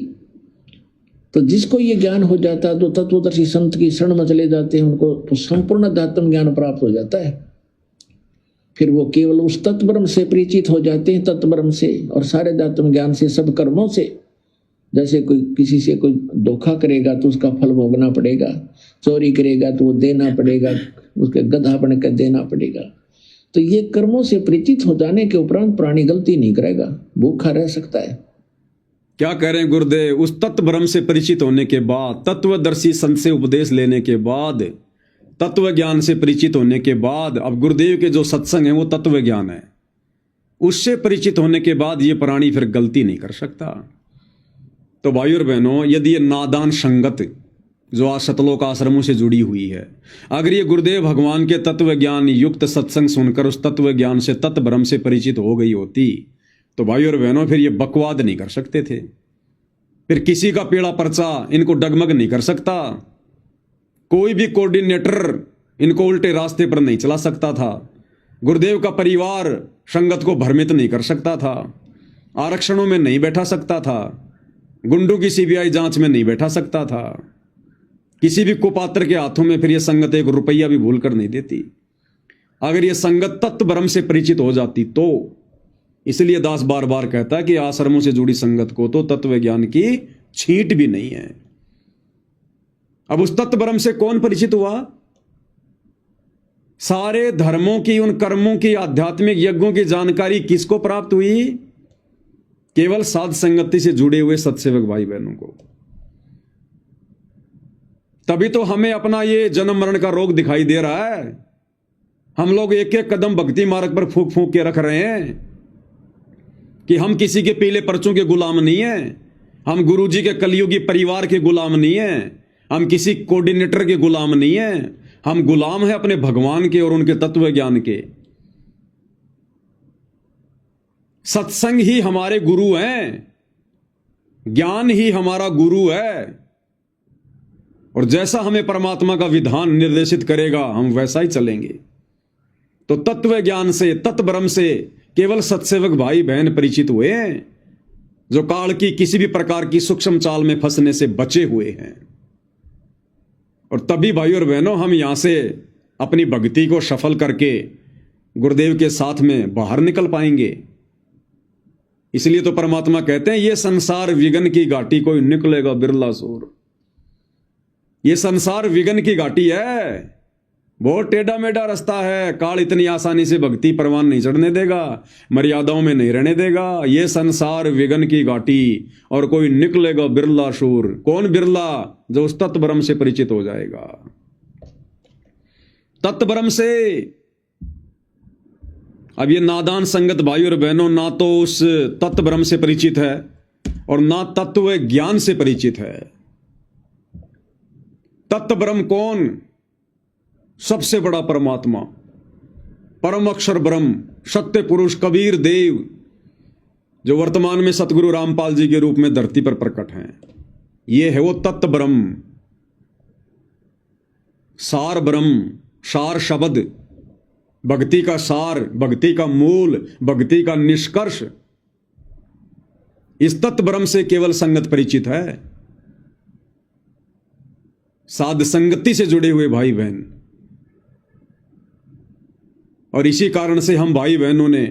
तो जिसको ये ज्ञान हो जाता है, जो तत्वदर्शी संत की शरण में चले जाते हैं, उनको तो संपूर्ण अध्यात्म ज्ञान प्राप्त हो जाता है। फिर वो केवल उस तत्व ब्रह्म से परिचित हो जाते हैं, तत्व ब्रह्म से और सारे अध्यात्म ज्ञान से, सब कर्मों से। जैसे कोई किसी से कोई धोखा करेगा तो उसका फल भोगना पड़ेगा, चोरी करेगा तो वो देना पड़ेगा, उसके गधा बन कर देना पड़ेगा। तो ये कर्मों से परिचित हो जाने के उपरांत प्राणी गलती नहीं करेगा, भूखा रह सकता है। क्या कह रहे हैं गुरुदेव, उस तत्व ब्रह्म से परिचित होने के बाद, तत्वदर्शी संत से उपदेश लेने के बाद, तत्व ज्ञान से परिचित होने के बाद, अब गुरुदेव के जो सत्संग है वो तत्व ज्ञान है, उससे परिचित होने के बाद ये प्राणी फिर गलती नहीं कर सकता। तो भाई और बहनों, यदि ये नादान संगत जो आज सतलोक आश्रमों से जुड़ी हुई है, अगर ये गुरुदेव भगवान के तत्व ज्ञान युक्त सत्संग सुनकर उस तत्व ज्ञान से, तत्व ब्रह्म से परिचित हो गई होती, तो भाई और बहनों फिर ये बकवाद नहीं कर सकते थे। फिर किसी का पेड़ा पर्चा इनको डगमग नहीं कर सकता, कोई भी कोऑर्डिनेटर इनको उल्टे रास्ते पर नहीं चला सकता था, गुरुदेव का परिवार संगत को भ्रमित नहीं कर सकता था, आरक्षणों में नहीं बैठा सकता था, गुंडों की सीबीआई जांच में नहीं बैठा सकता था, किसी भी कुपात्र के हाथों में फिर यह संगत 1 रुपया भी भूल कर नहीं देती, अगर यह संगत तत्व ब्रह्म से परिचित हो जाती तो। इसलिए दास बार बार कहता है कि आश्रमों से जुड़ी संगत को तो तत्व ज्ञान की छींट भी नहीं है। अब उस तत्व ब्रह्म से कौन परिचित हुआ? सारे धर्मों की, उन कर्मों की, आध्यात्मिक यज्ञों की जानकारी किसको प्राप्त हुई? केवल साध संगति से जुड़े हुए सत्सेवक भाई बहनों को। तभी तो हमें अपना ये जन्म मरण का रोग दिखाई दे रहा है। हम लोग एक एक कदम भक्ति मार्ग पर फूंक फूंक के रख रहे हैं कि हम किसी के पीले पर्चों के गुलाम नहीं हैं, हम गुरुजी के कलयुगी परिवार के गुलाम नहीं हैं, हम किसी कोऑर्डिनेटर के गुलाम नहीं हैं, हम गुलाम हैं अपने भगवान के और उनके तत्व ज्ञान के। सत्संग ही हमारे गुरु हैं, ज्ञान ही हमारा गुरु है, और जैसा हमें परमात्मा का विधान निर्देशित करेगा हम वैसा ही चलेंगे। तो तत्व ज्ञान से, तत्व ब्रह्म से केवल सत्सेवक भाई बहन परिचित हुए हैं, जो काल की किसी भी प्रकार की सूक्ष्म चाल में फंसने से बचे हुए हैं। और तभी भाई और बहनों हम यहां से अपनी भक्ति को सफल करके गुरुदेव के साथ में बाहर निकल पाएंगे। इसलिए तो परमात्मा कहते हैं ये संसार विघ्न की घाटी, कोई निकलेगा बिरला सूर। ये संसार विघ्न की घाटी है, बहुत टेढ़ा मेढ़ा रास्ता है। काल इतनी आसानी से भक्ति परवान नहीं चढ़ने देगा, मर्यादाओं में नहीं रहने देगा। ये संसार विघ्न की घाटी और कोई निकलेगा बिरला शूर। कौन बिरला? जो उस तत्व ब्रह्म से परिचित हो जाएगा। तत्व ब्रह्म से। अब ये नादान संगत भाई और बहनों ना तो उस तत्व ब्रह्म से परिचित है और ना तत्व ज्ञान से परिचित है। तत्व ब्रह्म कौन? सबसे बड़ा परमात्मा, परम अक्षर ब्रह्म, सत्य पुरुष कबीर देव, जो वर्तमान में सतगुरु रामपाल जी के रूप में धरती पर प्रकट हैं। ये है वो तत्व ब्रह्म, सार ब्रह्म, सार शब्द, भक्ति का सार, भक्ति का मूल, भक्ति का निष्कर्ष। इस तत्व ब्रह्म से केवल संगत परिचित है, साध संगति से जुड़े हुए भाई बहन। और इसी कारण से हम भाई बहनों ने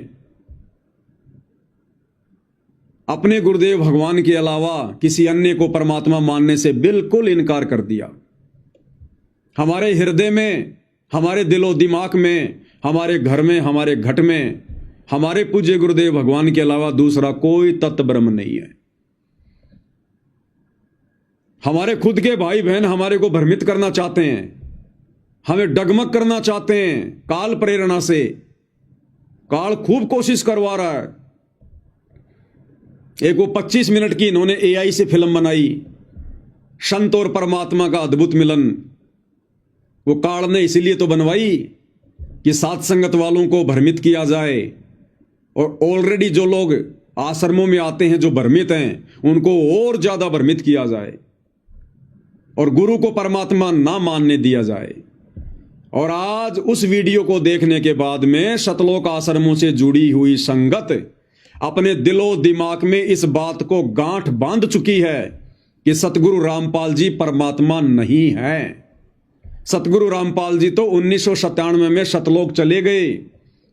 अपने गुरुदेव भगवान के अलावा किसी अन्य को परमात्मा मानने से बिल्कुल इनकार कर दिया। हमारे हृदय में, हमारे दिलो दिमाग में, हमारे घर में, हमारे घट में हमारे पूज्य गुरुदेव भगवान के अलावा दूसरा कोई तत्व ब्रह्म नहीं है। हमारे खुद के भाई बहन हमारे को भ्रमित करना चाहते हैं, हमें डगमग करना चाहते हैं काल प्रेरणा से। काल खूब कोशिश करवा रहा है। एक वो 25 मिनट की इन्होंने एआई से फिल्म बनाई, संत और परमात्मा का अद्भुत मिलन। वो काल ने इसीलिए तो बनवाई कि साथ संगत वालों को भ्रमित किया जाए, और ऑलरेडी जो लोग आश्रमों में आते हैं जो भ्रमित हैं उनको और ज्यादा भ्रमित किया जाए और गुरु को परमात्मा ना मानने दिया जाए। और आज उस वीडियो को देखने के बाद में सतलोक आश्रमों से जुड़ी हुई संगत अपने दिलो दिमाग में इस बात को गांठ बांध चुकी है कि सतगुरु रामपाल जी परमात्मा नहीं है। सतगुरु रामपाल जी तो 1997 में सतलोक चले गए,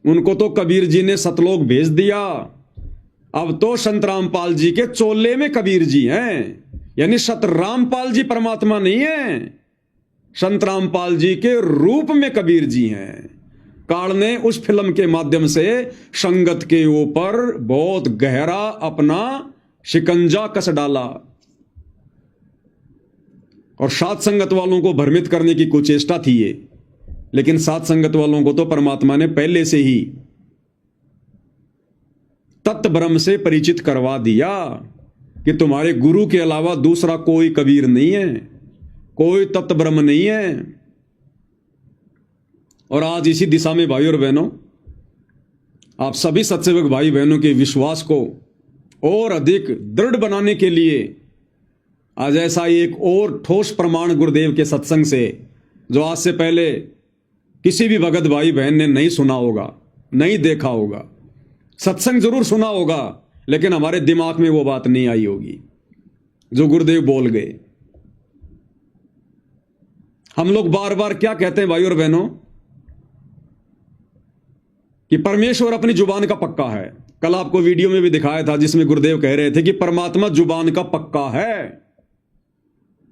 उनको तो कबीर जी ने सतलोक भेज दिया। अब तो संत रामपाल जी के चोले में कबीर जी हैं, यानी सत रामपाल जी परमात्मा नहीं है, संत रामपाल जी के रूप में कबीर जी हैं। काल ने उस फिल्म के माध्यम से संगत के ऊपर बहुत गहरा अपना शिकंजा कस डाला और साथ संगत वालों को भ्रमित करने की कुचेष्टा थी ये। लेकिन साथ संगत वालों को तो परमात्मा ने पहले से ही तत्व ब्रह्म से परिचित करवा दिया कि तुम्हारे गुरु के अलावा दूसरा कोई कबीर नहीं है, कोई तत्व ब्रह्म नहीं है। और आज इसी दिशा में भाई और बहनों, आप सभी सत्सेवक भाई बहनों के विश्वास को और अधिक दृढ़ बनाने के लिए आज ऐसा एक और ठोस प्रमाण गुरुदेव के सत्संग से, जो आज से पहले किसी भी भगत भाई बहन ने नहीं सुना होगा, नहीं देखा होगा। सत्संग जरूर सुना होगा लेकिन हमारे दिमाग में वो बात नहीं आई होगी जो गुरुदेव बोल गए। हम लोग बार बार क्या कहते हैं भाई और बहनों कि परमेश्वर अपनी जुबान का पक्का है। कल आपको वीडियो में भी दिखाया था जिसमें गुरुदेव कह रहे थे कि परमात्मा जुबान का पक्का है,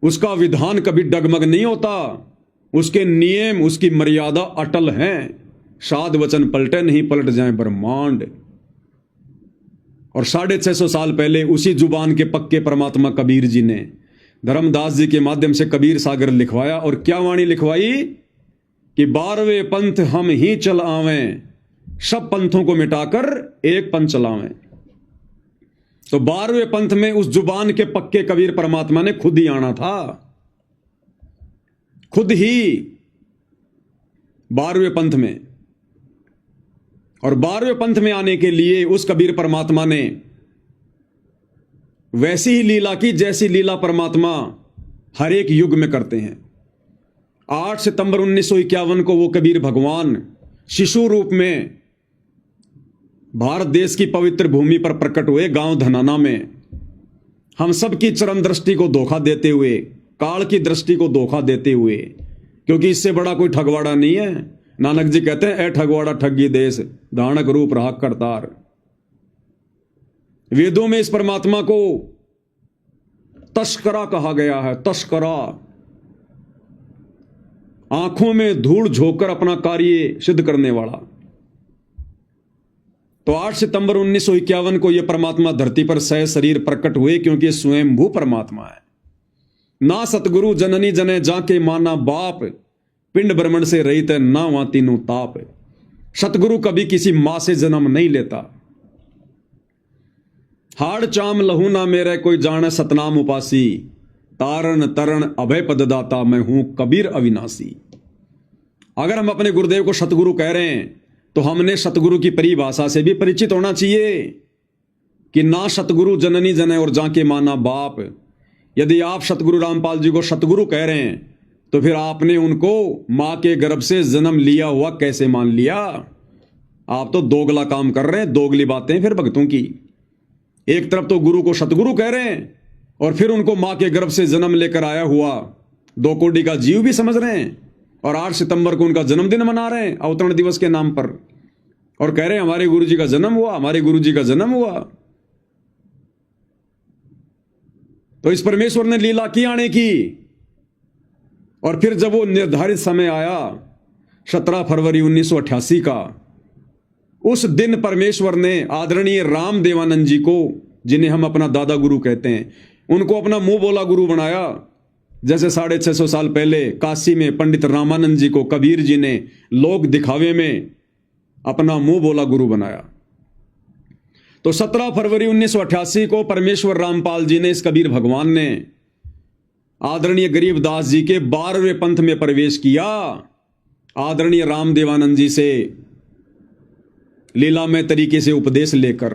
उसका विधान कभी डगमग नहीं होता, उसके नियम, उसकी मर्यादा अटल हैं। साध वचन पलटे नहीं, पलट जाए ब्रह्मांड। और 650 साल पहले उसी जुबान के पक्के परमात्मा कबीर जी ने धर्मदास जी के माध्यम से कबीर सागर लिखवाया। और क्या वाणी लिखवाई कि 12वें पंथ हम ही चल आवें, सब पंथों को मिटाकर एक पंथ चलावें। तो 12वें पंथ में उस जुबान के पक्के कबीर परमात्मा ने खुद ही आना था, खुद ही 12वें पंथ में। और 12वें पंथ में आने के लिए उस कबीर परमात्मा ने वैसी ही लीला की जैसी लीला परमात्मा हर एक युग में करते हैं। 8 सितंबर 1951 को वो कबीर भगवान शिशु रूप में भारत देश की पवित्र भूमि पर प्रकट हुए, गांव धनाना में। हम सब की चरम दृष्टि को धोखा देते हुए काल की दृष्टि को धोखा देते हुए, क्योंकि इससे बड़ा कोई ठगवाड़ा नहीं है। नानक जी कहते हैं, ए ठगवाड़ा ठगी देश, दानक रूप राग करतार। वेदों में इस परमात्मा को तस्करा कहा गया है, तस्करा। आंखों में धूल झोंककर अपना कार्य सिद्ध करने वाला। तो 8 सितंबर 1951 को यह परमात्मा धरती पर सह शरीर प्रकट हुए, क्योंकि स्वयंभू परमात्मा है। ना सतगुरु जननी जने जाके माना बाप, पिंड ब्रह्मण से रहित है ना वहां तीनों ताप। सतगुरु कभी किसी मां से जन्म नहीं लेता। हाड़ चाम लहू ना मेरे कोई जाने सतनाम उपासी, तारण तरण अभय पददाता मैं हूं कबीर अविनाशी। अगर हम अपने गुरुदेव को सतगुरु कह रहे हैं तो हमने सतगुरु की परिभाषा से भी परिचित होना चाहिए कि ना सतगुरु जननी जने और जाके माना बाप। यदि आप सतगुरु रामपाल जी को सतगुरु कह रहे हैं तो फिर आपने उनको मां के गर्भ से जन्म लिया हुआ कैसे मान लिया? आप तो दोगला काम कर रहे हैं, दोगली बातें फिर भक्तों की। एक तरफ तो गुरु को सतगुरु कह रहे हैं और फिर उनको मां के गर्भ से जन्म लेकर आया हुआ 2 कोटि का जीव भी समझ रहे हैं, और 8 सितंबर को उनका जन्मदिन मना रहे हैं अवतरण दिवस के नाम पर, और कह रहे हैं हमारे गुरु जी का जन्म हुआ, हमारे गुरु जी का जन्म हुआ। तो इस परमेश्वर ने लीला की आने की, और फिर जब वो निर्धारित समय आया 17 फरवरी 1988 का, उस दिन परमेश्वर ने आदरणीय राम देवानंद जी को, जिन्हें हम अपना दादा गुरु कहते हैं, उनको अपना मुंह बोला गुरु बनाया। जैसे 650 साल पहले काशी में पंडित रामानंद जी को कबीर जी ने लोक दिखावे में अपना मुंह बोला गुरु बनाया। तो 17 फरवरी 1988 को परमेश्वर रामपाल जी ने, इस कबीर भगवान ने, आदरणीय गरीबदास जी के 12वें पंथ में प्रवेश किया। आदरणीय राम देवानंद जी से लीलामय तरीके से उपदेश लेकर,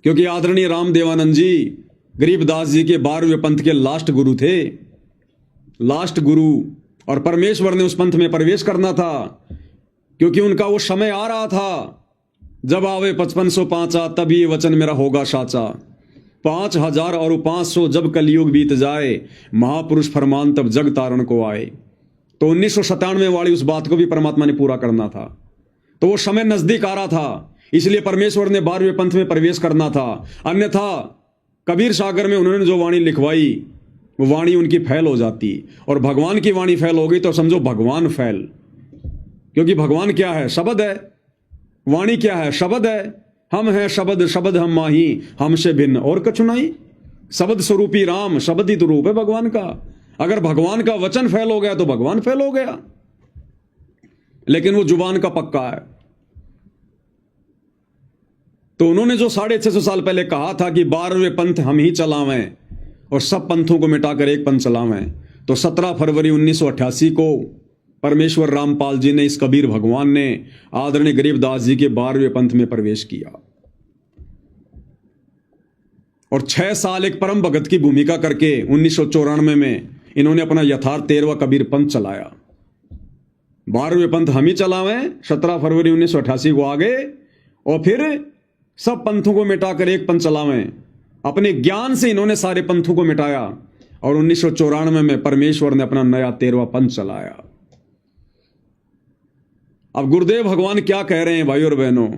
क्योंकि आदरणीय राम देवानंद जी गरीबदास जी के 12वें पंथ के लास्ट गुरु थे, लास्ट गुरु। और परमेश्वर ने उस पंथ में प्रवेश करना था, क्योंकि उनका वो समय आ रहा था, जब आवे 5505 तब ये वचन मेरा होगा साचा। 5000 और 500 जब कलयुग बीत जाए, महापुरुष फरमान तब जग तारण को आए। तो 1997 वाली उस बात को भी परमात्मा ने पूरा करना था। तो वो समय नजदीक आ रहा था, इसलिए परमेश्वर ने 12वें पंथ में प्रवेश करना था। अन्यथा कबीर सागर में उन्होंने जो वाणी लिखवाई, वो वाणी उनकी फैल हो जाती, और भगवान की वाणी फैल हो गई तो समझो भगवान फैल। क्योंकि भगवान क्या है? शब्द है। वाणी क्या है? शब्द है। हम हैं शब्द, शब्द हम माही, हमसे भिन्न और कछु नहीं। शब्द स्वरूपी राम, शब्द ही तो रूप है भगवान का। अगर भगवान का वचन फैल हो गया तो भगवान फैल हो गया, लेकिन वो जुबान का पक्का है। तो उन्होंने जो 650 साल पहले कहा था कि 12वें पंथ हम ही चलावें और सब पंथों को मिटाकर एक पंथ चलावें, तो 17 फरवरी 1988 को परमेश्वर रामपाल जी ने, इस कबीर भगवान ने, आदरणीय गरीबदास जी के 12वें पंथ में प्रवेश किया। और 6 साल एक परम भगत की भूमिका करके 1994 में इन्होंने अपना यथार्थ 13वां कबीर पंथ चलाया। 12वें पंथ हम ही चलावें, 17 फरवरी 1988 को आ गए, और फिर सब पंथों को मिटाकर एक पंथ चलावें। अपने ज्ञान से इन्होंने सारे पंथों को मिटाया, और 1994 में परमेश्वर ने अपना नया 13वां पंथ चलाया। अब गुरुदेव भगवान क्या कह रहे हैं भाई और बहनों?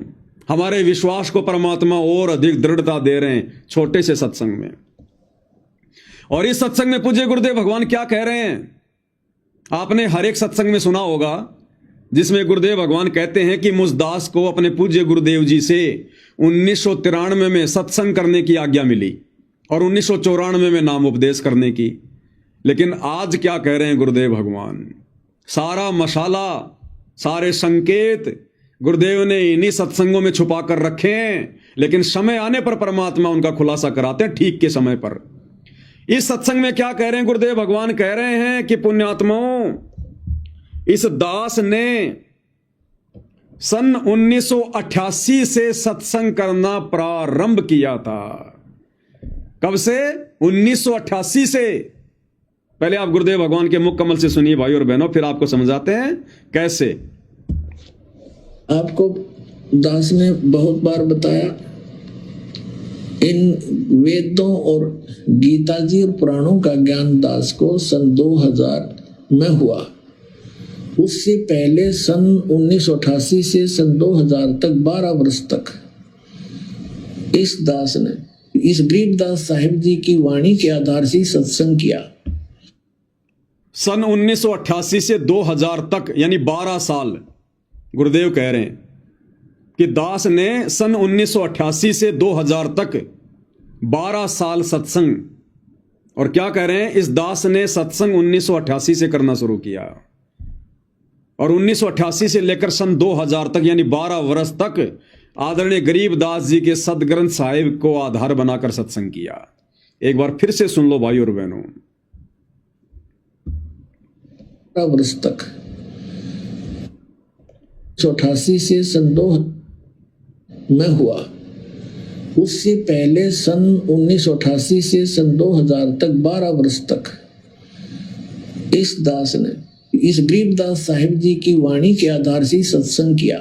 हमारे विश्वास को परमात्मा और अधिक दृढ़ता दे रहे हैं छोटे से सत्संग में। और इस सत्संग में पूज्य गुरुदेव भगवान क्या कह रहे हैं? आपने हर एक सत्संग में सुना होगा, जिसमें गुरुदेव भगवान कहते हैं कि मुझ दास को अपने पूज्य गुरुदेव जी से 1993 में सत्संग करने की आज्ञा मिली, और 1994 में नाम उपदेश करने की। लेकिन आज क्या कह रहे हैं गुरुदेव भगवान? सारा मसाला, सारे संकेत गुरुदेव ने इन्हीं सत्संगों में छुपा कर रखे हैं, लेकिन समय आने पर परमात्मा उनका खुलासा कराते हैं ठीक के समय पर। इस सत्संग में क्या कह रहे हैं गुरुदेव भगवान? कह रहे हैं कि पुण्यात्माओं, इस दास ने सन 1988 से सत्संग करना प्रारंभ किया था। कब से? 1988 से। पहले आप गुरुदेव भगवान के मुख कमल से सुनिए भाई और बहनों, फिर आपको समझाते हैं कैसे। आपको दास ने बहुत बार बताया, इन वेदों और गीता जी और पुराणों का ज्ञान दास को सन 2000 में हुआ। उससे पहले सन 1988 से सन 2000 तक 12 वर्ष तक इस दास ने इस गरीबदास साहिब जी की वाणी के आधार से सत्संग किया। सन 1988 से 2000 तक यानी 12 साल गुरुदेव कह रहे हैं कि दास ने सन 1988 से 2000 तक 12 साल सत्संग, और क्या कह रहे हैं, इस दास ने सत्संग 1988 से करना शुरू किया और 1988 से लेकर सन 2000 तक यानी 12 वर्ष तक आदरणीय गरीबदास जी के सदग्रंथ साहिब को आधार बनाकर सत्संग किया। एक बार फिर से सुन लो भाई और बहनों। वर्ष तक 88 से सन 2000 में हुआ। उससे पहले सन 1988 से सन 2000 तक 12 वर्ष तक इस दास ने इस गरीबदास साहिब जी की वाणी के आधार से सत्संग किया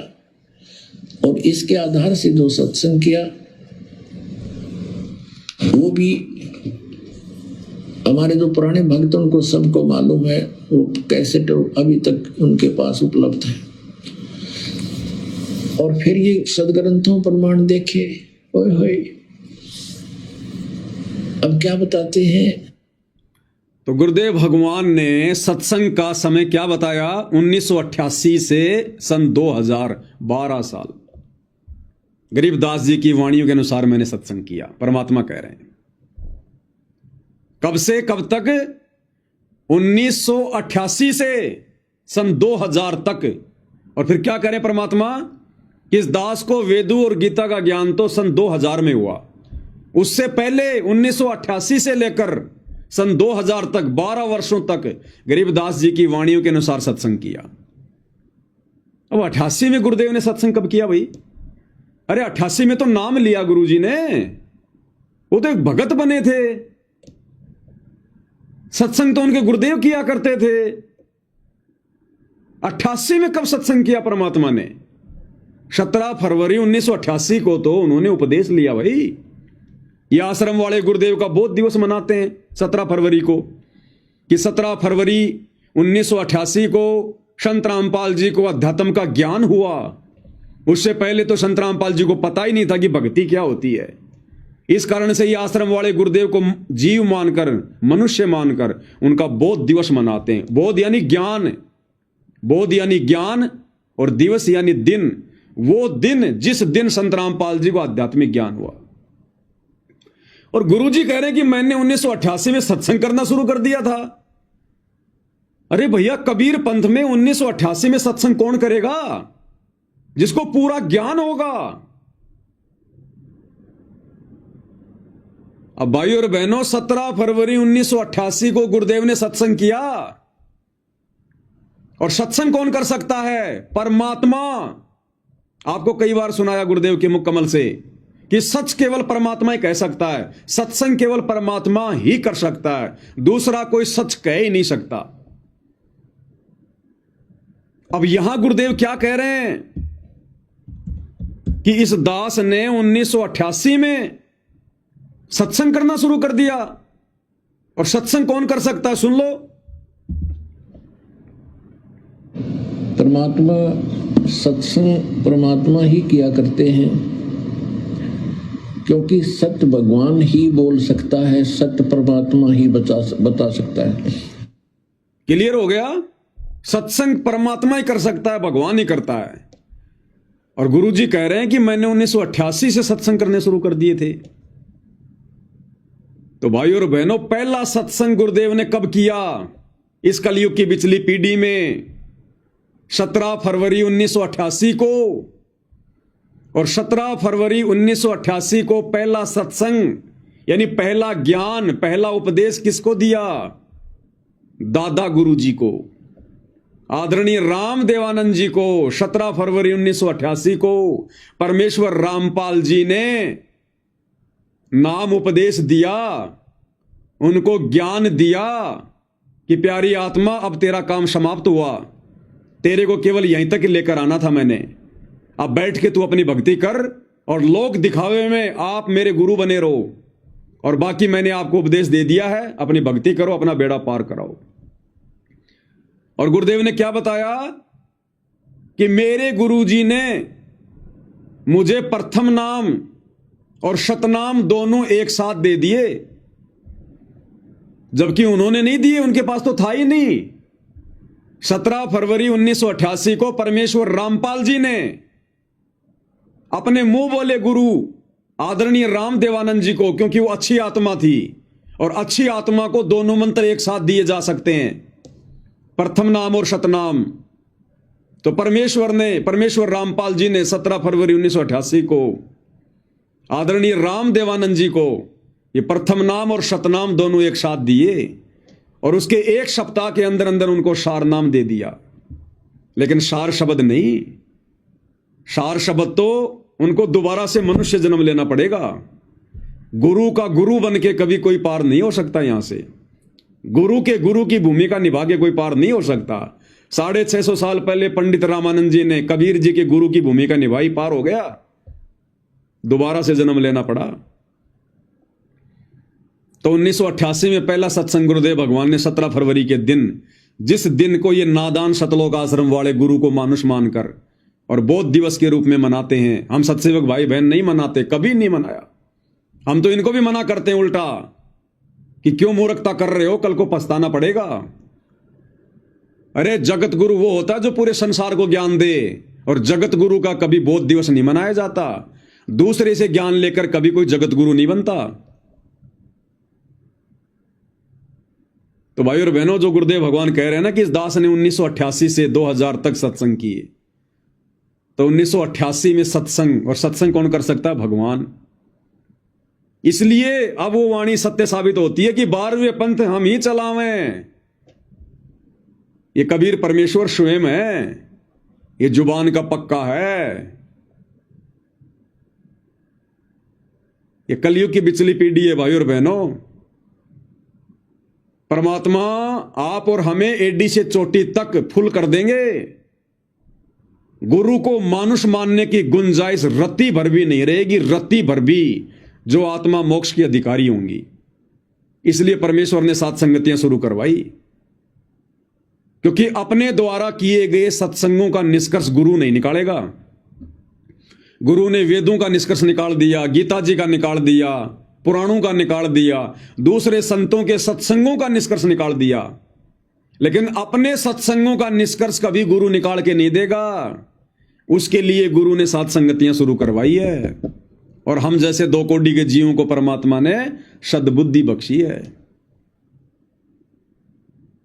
और इसके आधार से जो सत्संग किया वो भी हमारे जो पुराने भक्त उनको सबको मालूम है, वो कैसेट अभी तक उनके पास उपलब्ध है। और फिर ये सदग्रंथों प्रमाण देखे, ओए होए, अब क्या बताते हैं। तो गुरुदेव भगवान ने सत्संग का समय क्या बताया, 1988 से सन 2000, 12 साल गरीबदास जी की वाणियों के अनुसार मैंने सत्संग किया। परमात्मा कह रहे हैं कब से कब तक, 1988 से सन 2000 तक। और फिर क्या करें परमात्मा कि इस दास को वेदों और गीता का ज्ञान तो सन 2000 में हुआ। उससे पहले 1988 से लेकर सन 2000 तक 12 वर्षों तक गरीबदास जी की वाणियों के अनुसार सत्संग किया। अब 88 में गुरुदेव ने सत्संग कब किया भाई? अरे 88 में तो नाम लिया गुरुजी ने, वो तो एक भगत बने थे, सत्संग तो उनके गुरुदेव किया करते थे। 88 में कब सत्संग किया परमात्मा ने? 17 फरवरी 1988 को तो उन्होंने उपदेश लिया भाई। ये आश्रम वाले गुरुदेव का बोध दिवस मनाते हैं 17 फरवरी को, कि 17 फरवरी 1988 को संत रामपाल जी को अध्यात्म का ज्ञान हुआ। उससे पहले तो संत रामपाल जी को पता ही नहीं था कि भक्ति क्या होती है। इस कारण से ये आश्रम वाले गुरुदेव को जीव मानकर, मनुष्य मानकर उनका बोध दिवस मनाते हैं। बोध यानी ज्ञान, बोध यानी ज्ञान और दिवस यानी दिन, वो दिन जिस दिन संत रामपाल जी को आध्यात्मिक ज्ञान हुआ। और गुरुजी कह रहे हैं कि मैंने 1988 में सत्संग करना शुरू कर दिया था। अरे भैया, कबीर पंथ में 1988 में सत्संग कौन करेगा? जिसको पूरा ज्ञान होगा। अब भाई और बहनों, 17 फरवरी 1988 को गुरुदेव ने सत्संग किया। और सत्संग कौन कर सकता है? परमात्मा। आपको कई बार सुनाया गुरुदेव के मुख कमल से कि सच केवल परमात्मा ही कह सकता है, सत्संग केवल परमात्मा ही कर सकता है, दूसरा कोई सच कह ही नहीं सकता। अब यहां गुरुदेव क्या कह रहे हैं कि इस दास ने 1988 में सत्संग करना शुरू कर दिया। और सत्संग कौन कर सकता है? सुन लो। परमात्मा, सत्संग परमात्मा ही किया करते हैं, क्योंकि सत्य भगवान ही बोल सकता है, सत्य परमात्मा ही बता सकता है। क्लियर हो गया? सत्संग परमात्मा ही कर सकता है, भगवान ही करता है। और गुरुजी कह रहे हैं कि मैंने 1988 से सत्संग करने शुरू कर दिए थे। तो भाई और बहनों, पहला सत्संग गुरुदेव ने कब किया? इस कलयुग की पिछली पीढ़ी में 17 फरवरी 1988 को। और 17 फरवरी 1988 को पहला सत्संग यानी पहला ज्ञान, पहला उपदेश किसको दिया? दादा गुरुजी को, आदरणीय राम देवानंद जी को। 17 फरवरी 1988 को परमेश्वर रामपाल जी ने नाम उपदेश दिया, उनको ज्ञान दिया कि प्यारी आत्मा, अब तेरा काम समाप्त हुआ, तेरे को केवल यहीं तक लेकर आना था मैंने। अब बैठ के तू अपनी भक्ति कर और लोक दिखावे में आप मेरे गुरु बने रहो, और बाकी मैंने आपको उपदेश दे दिया है, अपनी भक्ति करो, अपना बेड़ा पार कराओ। और गुरुदेव ने क्या बताया कि मेरे गुरुजी ने मुझे प्रथम नाम और शतनाम दोनों एक साथ दे दिए, जबकि उन्होंने नहीं दिए, उनके पास तो था ही नहीं। 17 फरवरी 1988 को परमेश्वर रामपाल जी ने अपने मुंह बोले गुरु आदरणीय राम देवानंद जी को, क्योंकि वो अच्छी आत्मा थी, और अच्छी आत्मा को दोनों मंत्र एक साथ दिए जा सकते हैं, प्रथम नाम और शतनाम। तो परमेश्वर रामपाल जी ने 17 फरवरी 1988 को आदरणीय राम देवानंद जी को ये प्रथम नाम और शतनाम दोनों एक साथ दिए, और उसके एक सप्ताह के अंदर अंदर उनको सार नाम दे दिया। लेकिन सार शब्द नहीं, सार शब्द तो उनको दोबारा से मनुष्य जन्म लेना पड़ेगा। गुरु का गुरु बन के कभी कोई पार नहीं हो सकता। यहां से गुरु की भूमिका निभा के कोई पार नहीं हो सकता। 650 साल पहले पंडित रामानंद जी ने कबीर जी के गुरु की भूमिका निभाई, पार हो गया, दोबारा से जन्म लेना पड़ा। तो 1988 में पहला सत्संग गुरुदेव भगवान ने 17 फरवरी के दिन, जिस दिन को ये नादान सतलोक आश्रम वाले गुरु को मानुष मानकर और बौद्ध दिवस के रूप में मनाते हैं, हम सत्सेवक भाई बहन नहीं मनाते, कभी नहीं मनाया। हम तो इनको भी मना करते हैं उल्टा कि क्यों मूर्खता कर रहे हो, कल को पछताना पड़ेगा। अरे जगत गुरु वो होता है जो पूरे संसार को ज्ञान दे, और जगत गुरु का कभी बौद्ध दिवस नहीं मनाया जाता। दूसरे से ज्ञान लेकर कभी कोई जगत गुरु नहीं बनता। तो भाई और बहनों, जो गुरुदेव भगवान कह रहे हैं ना कि इस दास ने 1988 से 2000 तक सत्संग किए, तो 1988 में सत्संग, और सत्संग कौन कर सकता है? भगवान। इसलिए अब वो वाणी सत्य साबित होती है कि 12वें पंथ हम ही चलावें। ये कबीर परमेश्वर स्वयं है, ये जुबान का पक्का है। ये कलयुग की बिचली पीढ़ी है भाई और बहनों। परमात्मा आप और हमें एडी से चोटी तक फुल कर देंगे। गुरु को मानुष मानने की गुंजाइश रत्ती भर भी नहीं रहेगी, रत्ती भर भी, जो आत्मा मोक्ष की अधिकारी होंगी। इसलिए परमेश्वर ने सात संगतियां शुरू करवाई, क्योंकि अपने द्वारा किए गए सत्संगों का निष्कर्ष गुरु नहीं निकालेगा। गुरु ने वेदों का निष्कर्ष निकाल दिया, गीता जी का निकाल दिया, पुराणों का निकाल दिया, दूसरे संतों के सत्संगों का निष्कर्ष निकाल दिया, लेकिन अपने सत्संगों का निष्कर्ष कभी गुरु निकाल के नहीं देगा। उसके लिए गुरु ने सात संगतियां शुरू करवाई है, और हम जैसे 2 कोटि के जीवों को परमात्मा ने सद्बुद्धि बख्शी है।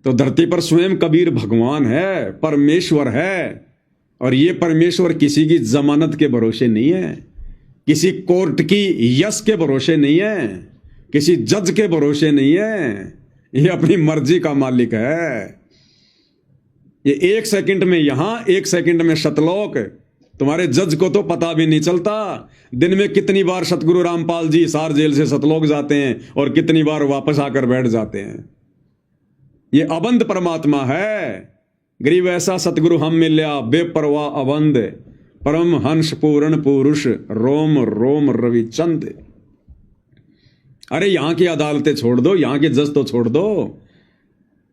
तो धरती पर स्वयं कबीर भगवान है, परमेश्वर है, और ये परमेश्वर किसी की जमानत के भरोसे नहीं है, किसी कोर्ट की यश के भरोसे नहीं है, किसी जज के भरोसे नहीं है। ये अपनी मर्जी का मालिक है। ये 1 सेकंड में यहां, 1 सेकंड में सतलोक। तुम्हारे जज को तो पता भी नहीं चलता दिन में कितनी बार सतगुरु रामपाल जी हिसार जेल से सतलोक जाते हैं और कितनी बार वापस आकर बैठ जाते हैं। ये अबंध परमात्मा है। गरीब ऐसा सतगुरु हम मिल्या, बेपरवाह अबंध, परम हंस पूर्ण पुरुष, रोम रोम रविचंद। अरे यहां की अदालतें छोड़ दो, यहां के जज तो छोड़ दो।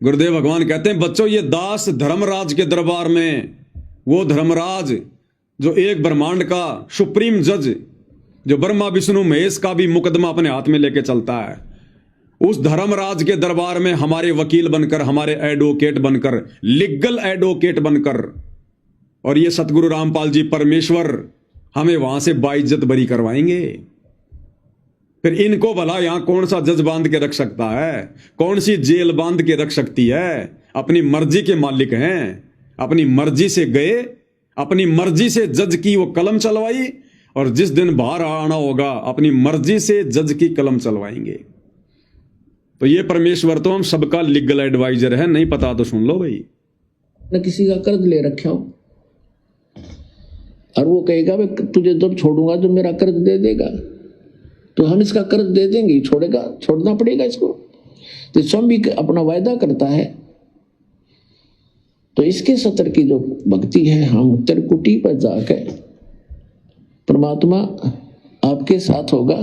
गुरुदेव भगवान कहते हैं, बच्चों ये दास धर्मराज के दरबार में, वो धर्मराज जो एक ब्रह्मांड का सुप्रीम जज, जो ब्रह्मा विष्णु महेश का भी मुकदमा अपने हाथ में लेके चलता है, उस धर्मराज के दरबार में हमारे वकील बनकर, हमारे एडवोकेट बनकर, लीगल एडवोकेट बनकर, और ये सतगुरु रामपाल जी परमेश्वर हमें वहां से बाइज्जत बरी करवाएंगे। फिर इनको भला यहां कौन सा जज बांध के रख सकता है? कौन सी जेल बांध के रख सकती है? अपनी मर्जी के मालिक हैं। अपनी मर्जी से गए, अपनी मर्जी से जज की वो कलम चलवाई, और जिस दिन बाहर आना होगा अपनी मर्जी से जज की कलम चलवाएंगे। तो ये परमेश्वर तो हम सबका लीगल एडवाइजर है। नहीं पता तो सुन लो भाई। न किसी का कर्ज ले रखा हो, और वो कहेगा भाई तुझे जब छोड़ूंगा तो मेरा कर्ज दे देगा, तो हम इसका कर्ज दे देंगे, छोड़ेगा, छोड़ना पड़ेगा इसको। तो स्वयं भी अपना वायदा करता है। तो इसके सतर की जो भक्ति है, हम त्रिकुटी पर जाकर परमात्मा आपके साथ होगा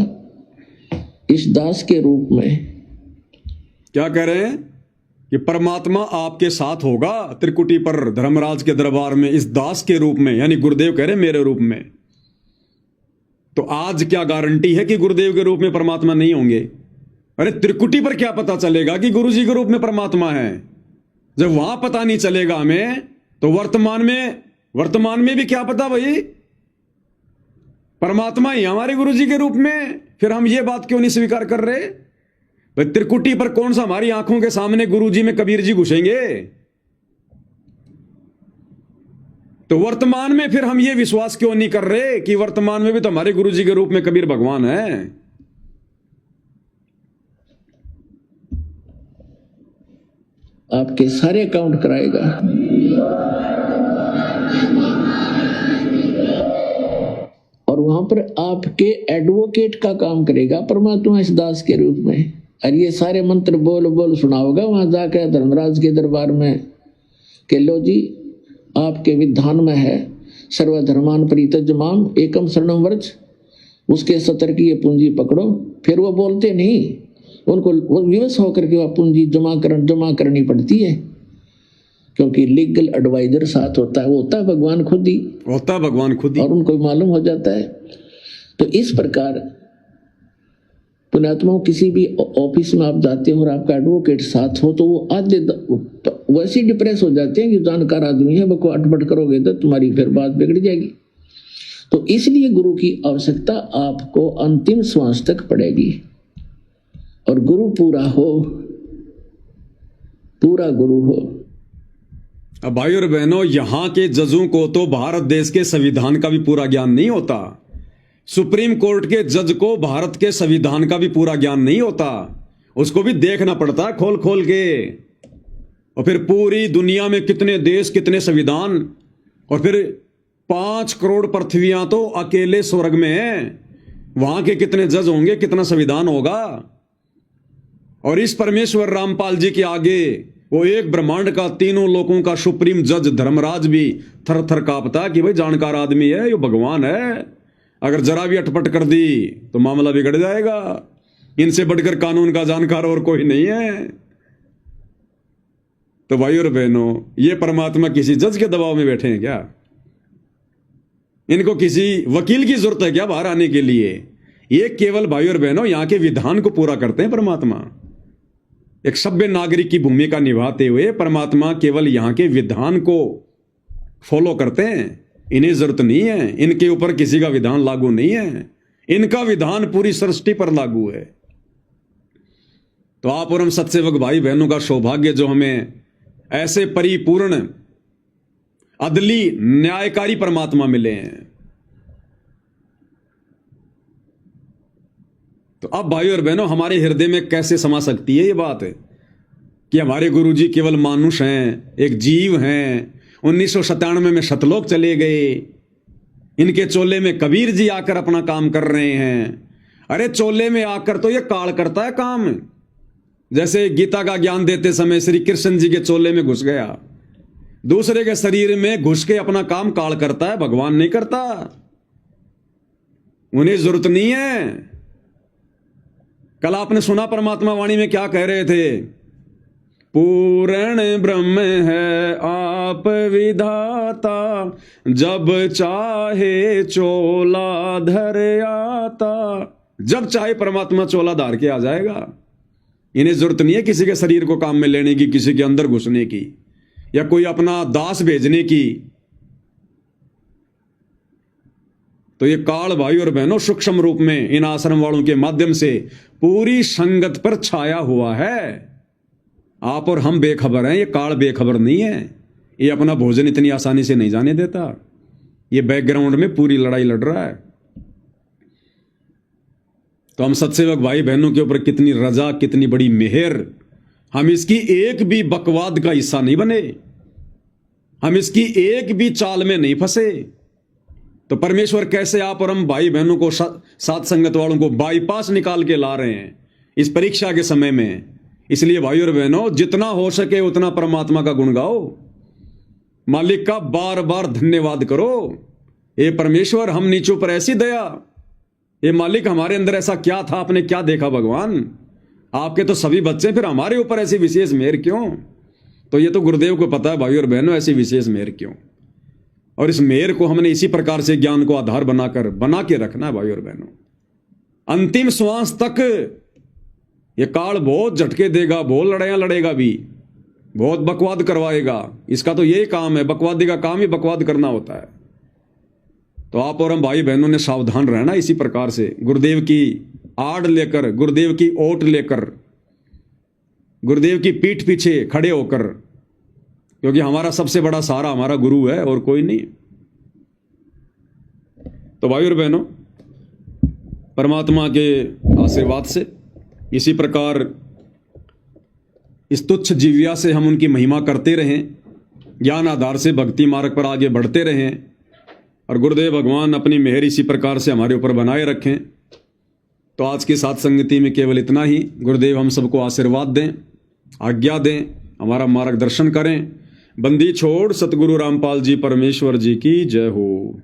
इस दास के रूप में। क्या कह रहे हैं कि परमात्मा आपके साथ होगा त्रिकुटी पर धर्मराज के दरबार में इस दास के रूप में, यानी गुरुदेव कह रहे मेरे रूप में। तो आज क्या गारंटी है कि गुरुदेव के रूप में परमात्मा नहीं होंगे? अरे त्रिकुटी पर क्या पता चलेगा कि गुरु जी के रूप में परमात्मा है? जब वहां पता नहीं चलेगा हमें, तो वर्तमान में भी क्या पता भाई, परमात्मा ही हमारे गुरु जी के रूप में। फिर हम ये बात क्यों नहीं स्वीकार कर रहे भाई? त्रिकुटी पर कौन सा हमारी आंखों के सामने गुरु जी में कबीर जी घुसेंगे? तो वर्तमान में फिर हम ये विश्वास क्यों नहीं कर रहे कि वर्तमान में भी तो हमारे गुरु जी के रूप में कबीर भगवान है? आपके सारे अकाउंट कराएगा। और वहां पर आपके एडवोकेट का काम करेगा परमात्मा इस दास के रूप में। और ये सारे मंत्र बोल बोल सुनाओगा वहां जाकर धर्मराज के दरबार में कि लो जी आपके विधान में है सर्वधर्मान परित्यज्यमाम एकम शरणम व्रज, उसके 70 की ये पूंजी पकड़ो। फिर वो बोलते नहीं, उनको वो विवश होकर के वह पूंजी जमा करनी पड़ती है, क्योंकि लीगल एडवाइजर साथ होता है, वो होता है भगवान खुद ही, और उनको मालूम हो जाता है। तो इस प्रकार पुण्यात्माओं किसी भी ऑफिस में आप जाते हो और आपका एडवोकेट साथ हो, तो वो आधे वैसे डिप्रेस हो जाते हैं कि जानकार आदमी है, वो अटपट करोगे तो तुम्हारी फिर बात बिगड़ जाएगी। तो इसलिए गुरु की आवश्यकता आपको अंतिम श्वास तक पड़ेगी। और गुरु पूरा गुरु हो। अब भाई और बहनों, यहां के जजों को तो भारत देश के संविधान का भी पूरा ज्ञान नहीं होता। सुप्रीम कोर्ट के जज को भारत के संविधान का भी पूरा ज्ञान नहीं होता, उसको भी देखना पड़ता खोल खोल के। और फिर पूरी दुनिया में कितने देश, कितने संविधान, और फिर 5 करोड़ पृथ्वियां तो अकेले स्वर्ग में है, वहां के कितने जज होंगे, कितना संविधान होगा। और इस परमेश्वर रामपाल जी के आगे वो एक ब्रह्मांड का, तीनों लोगों का सुप्रीम जज धर्मराज भी थर थर कांपता कि भाई जानकार आदमी है, ये भगवान है, अगर जरा भी अटपट कर दी तो मामला बिगड़ जाएगा, इनसे बढ़कर कानून का जानकार और कोई नहीं है। तो भाई और बहनों, ये परमात्मा किसी जज के दबाव में बैठे हैं क्या? इनको किसी वकील की जरूरत है क्या बाहर आने के लिए? ये केवल भाई और बहनों यहां के विधान को पूरा करते हैं परमात्मा। एक सभ्य नागरिक की भूमिका निभाते हुए परमात्मा केवल यहां के विधान को फॉलो करते हैं। इन्हें जरूरत नहीं है, इनके ऊपर किसी का विधान लागू नहीं है, इनका विधान पूरी सृष्टि पर लागू है। तो आप और हम सत्सेवक भाई बहनों का सौभाग्य जो हमें ऐसे परिपूर्ण अदली न्यायकारी परमात्मा मिले हैं। तो अब भाई और बहनों, हमारे हृदय में कैसे समा सकती है ये बात है कि हमारे गुरुजी केवल मानुष हैं, एक जीव हैं। 1997 में सतलोक चले गए, इनके चोले में कबीर जी आकर अपना काम कर रहे हैं। अरे चोले में आकर तो ये काल करता है काम, जैसे गीता का ज्ञान देते समय श्री कृष्ण जी के चोले में घुस गया, दूसरे के शरीर में घुस के अपना काम काल करता है, भगवान नहीं करता। उन्हें जरूरत नहीं है। कल आपने सुना परमात्मा वाणी में क्या कह रहे थे? पूर्ण ब्रह्म है आप विधाता, जब चाहे चोला धर आता। जब चाहे परमात्मा चोला धार के आ जाएगा। इन्हें जरूरत नहीं है किसी के शरीर को काम में लेने की, किसी के अंदर घुसने की, या कोई अपना दास भेजने की। तो ये काल भाई और बहनों सूक्ष्म रूप में इन आश्रम वालों के माध्यम से पूरी संगत पर छाया हुआ है। आप और हम बेखबर हैं, ये काल बेखबर नहीं है। ये अपना भोजन इतनी आसानी से नहीं जाने देता, ये बैकग्राउंड में पूरी लड़ाई लड़ रहा है। तो हम सत्सेवक भाई बहनों के ऊपर कितनी रजा, कितनी बड़ी मेहर, हम इसकी एक भी बकवाद का हिस्सा नहीं बने, हम इसकी एक भी चाल में नहीं फंसे। तो परमेश्वर कैसे आप और हम भाई बहनों को, साथ संगत वालों को बाईपास निकाल के ला रहे हैं इस परीक्षा के समय में। इसलिए भाई और बहनों, जितना हो सके उतना परमात्मा का गुण गाओ, मालिक का बार बार धन्यवाद करो। ये परमेश्वर हम नीचों पर ऐसी दया, ये मालिक हमारे अंदर ऐसा क्या था, आपने क्या देखा भगवान, आपके तो सभी बच्चे, फिर हमारे ऊपर ऐसी विशेष मेहर क्यों। तो ये तो गुरुदेव को पता है भाई और बहनों, ऐसी विशेष मेहर क्यों। और इस मेहर को हमने इसी प्रकार से ज्ञान को आधार बना के रखना है भाई और बहनों। अंतिम श्वास तक ये काल बहुत झटके देगा, बहुत लड़ाइयां लड़ेगा भी, बहुत बकवाद करवाएगा। इसका तो यही काम है, बकवादी का काम ही बकवाद करना होता है। तो आप और हम भाई बहनों ने सावधान रहना इसी प्रकार से, गुरुदेव की आड़ लेकर, गुरुदेव की ओट लेकर, गुरुदेव की पीठ पीछे खड़े होकर, क्योंकि हमारा सबसे बड़ा सहारा हमारा गुरु है और कोई नहीं। तो भाई और बहनों, परमात्मा के आशीर्वाद से इसी प्रकार इस तुच्छ जीव्या से हम उनकी महिमा करते रहें, ज्ञान आधार से भक्ति मार्ग पर आगे बढ़ते रहें, और गुरुदेव भगवान अपनी मेहर इसी प्रकार से हमारे ऊपर बनाए रखें। तो आज की साथ संगति में केवल इतना ही। गुरुदेव हम सबको आशीर्वाद दें, आज्ञा दें, हमारा मार्गदर्शन करें। बंदी छोड़ सतगुरु रामपाल जी परमेश्वर जी की जय हो।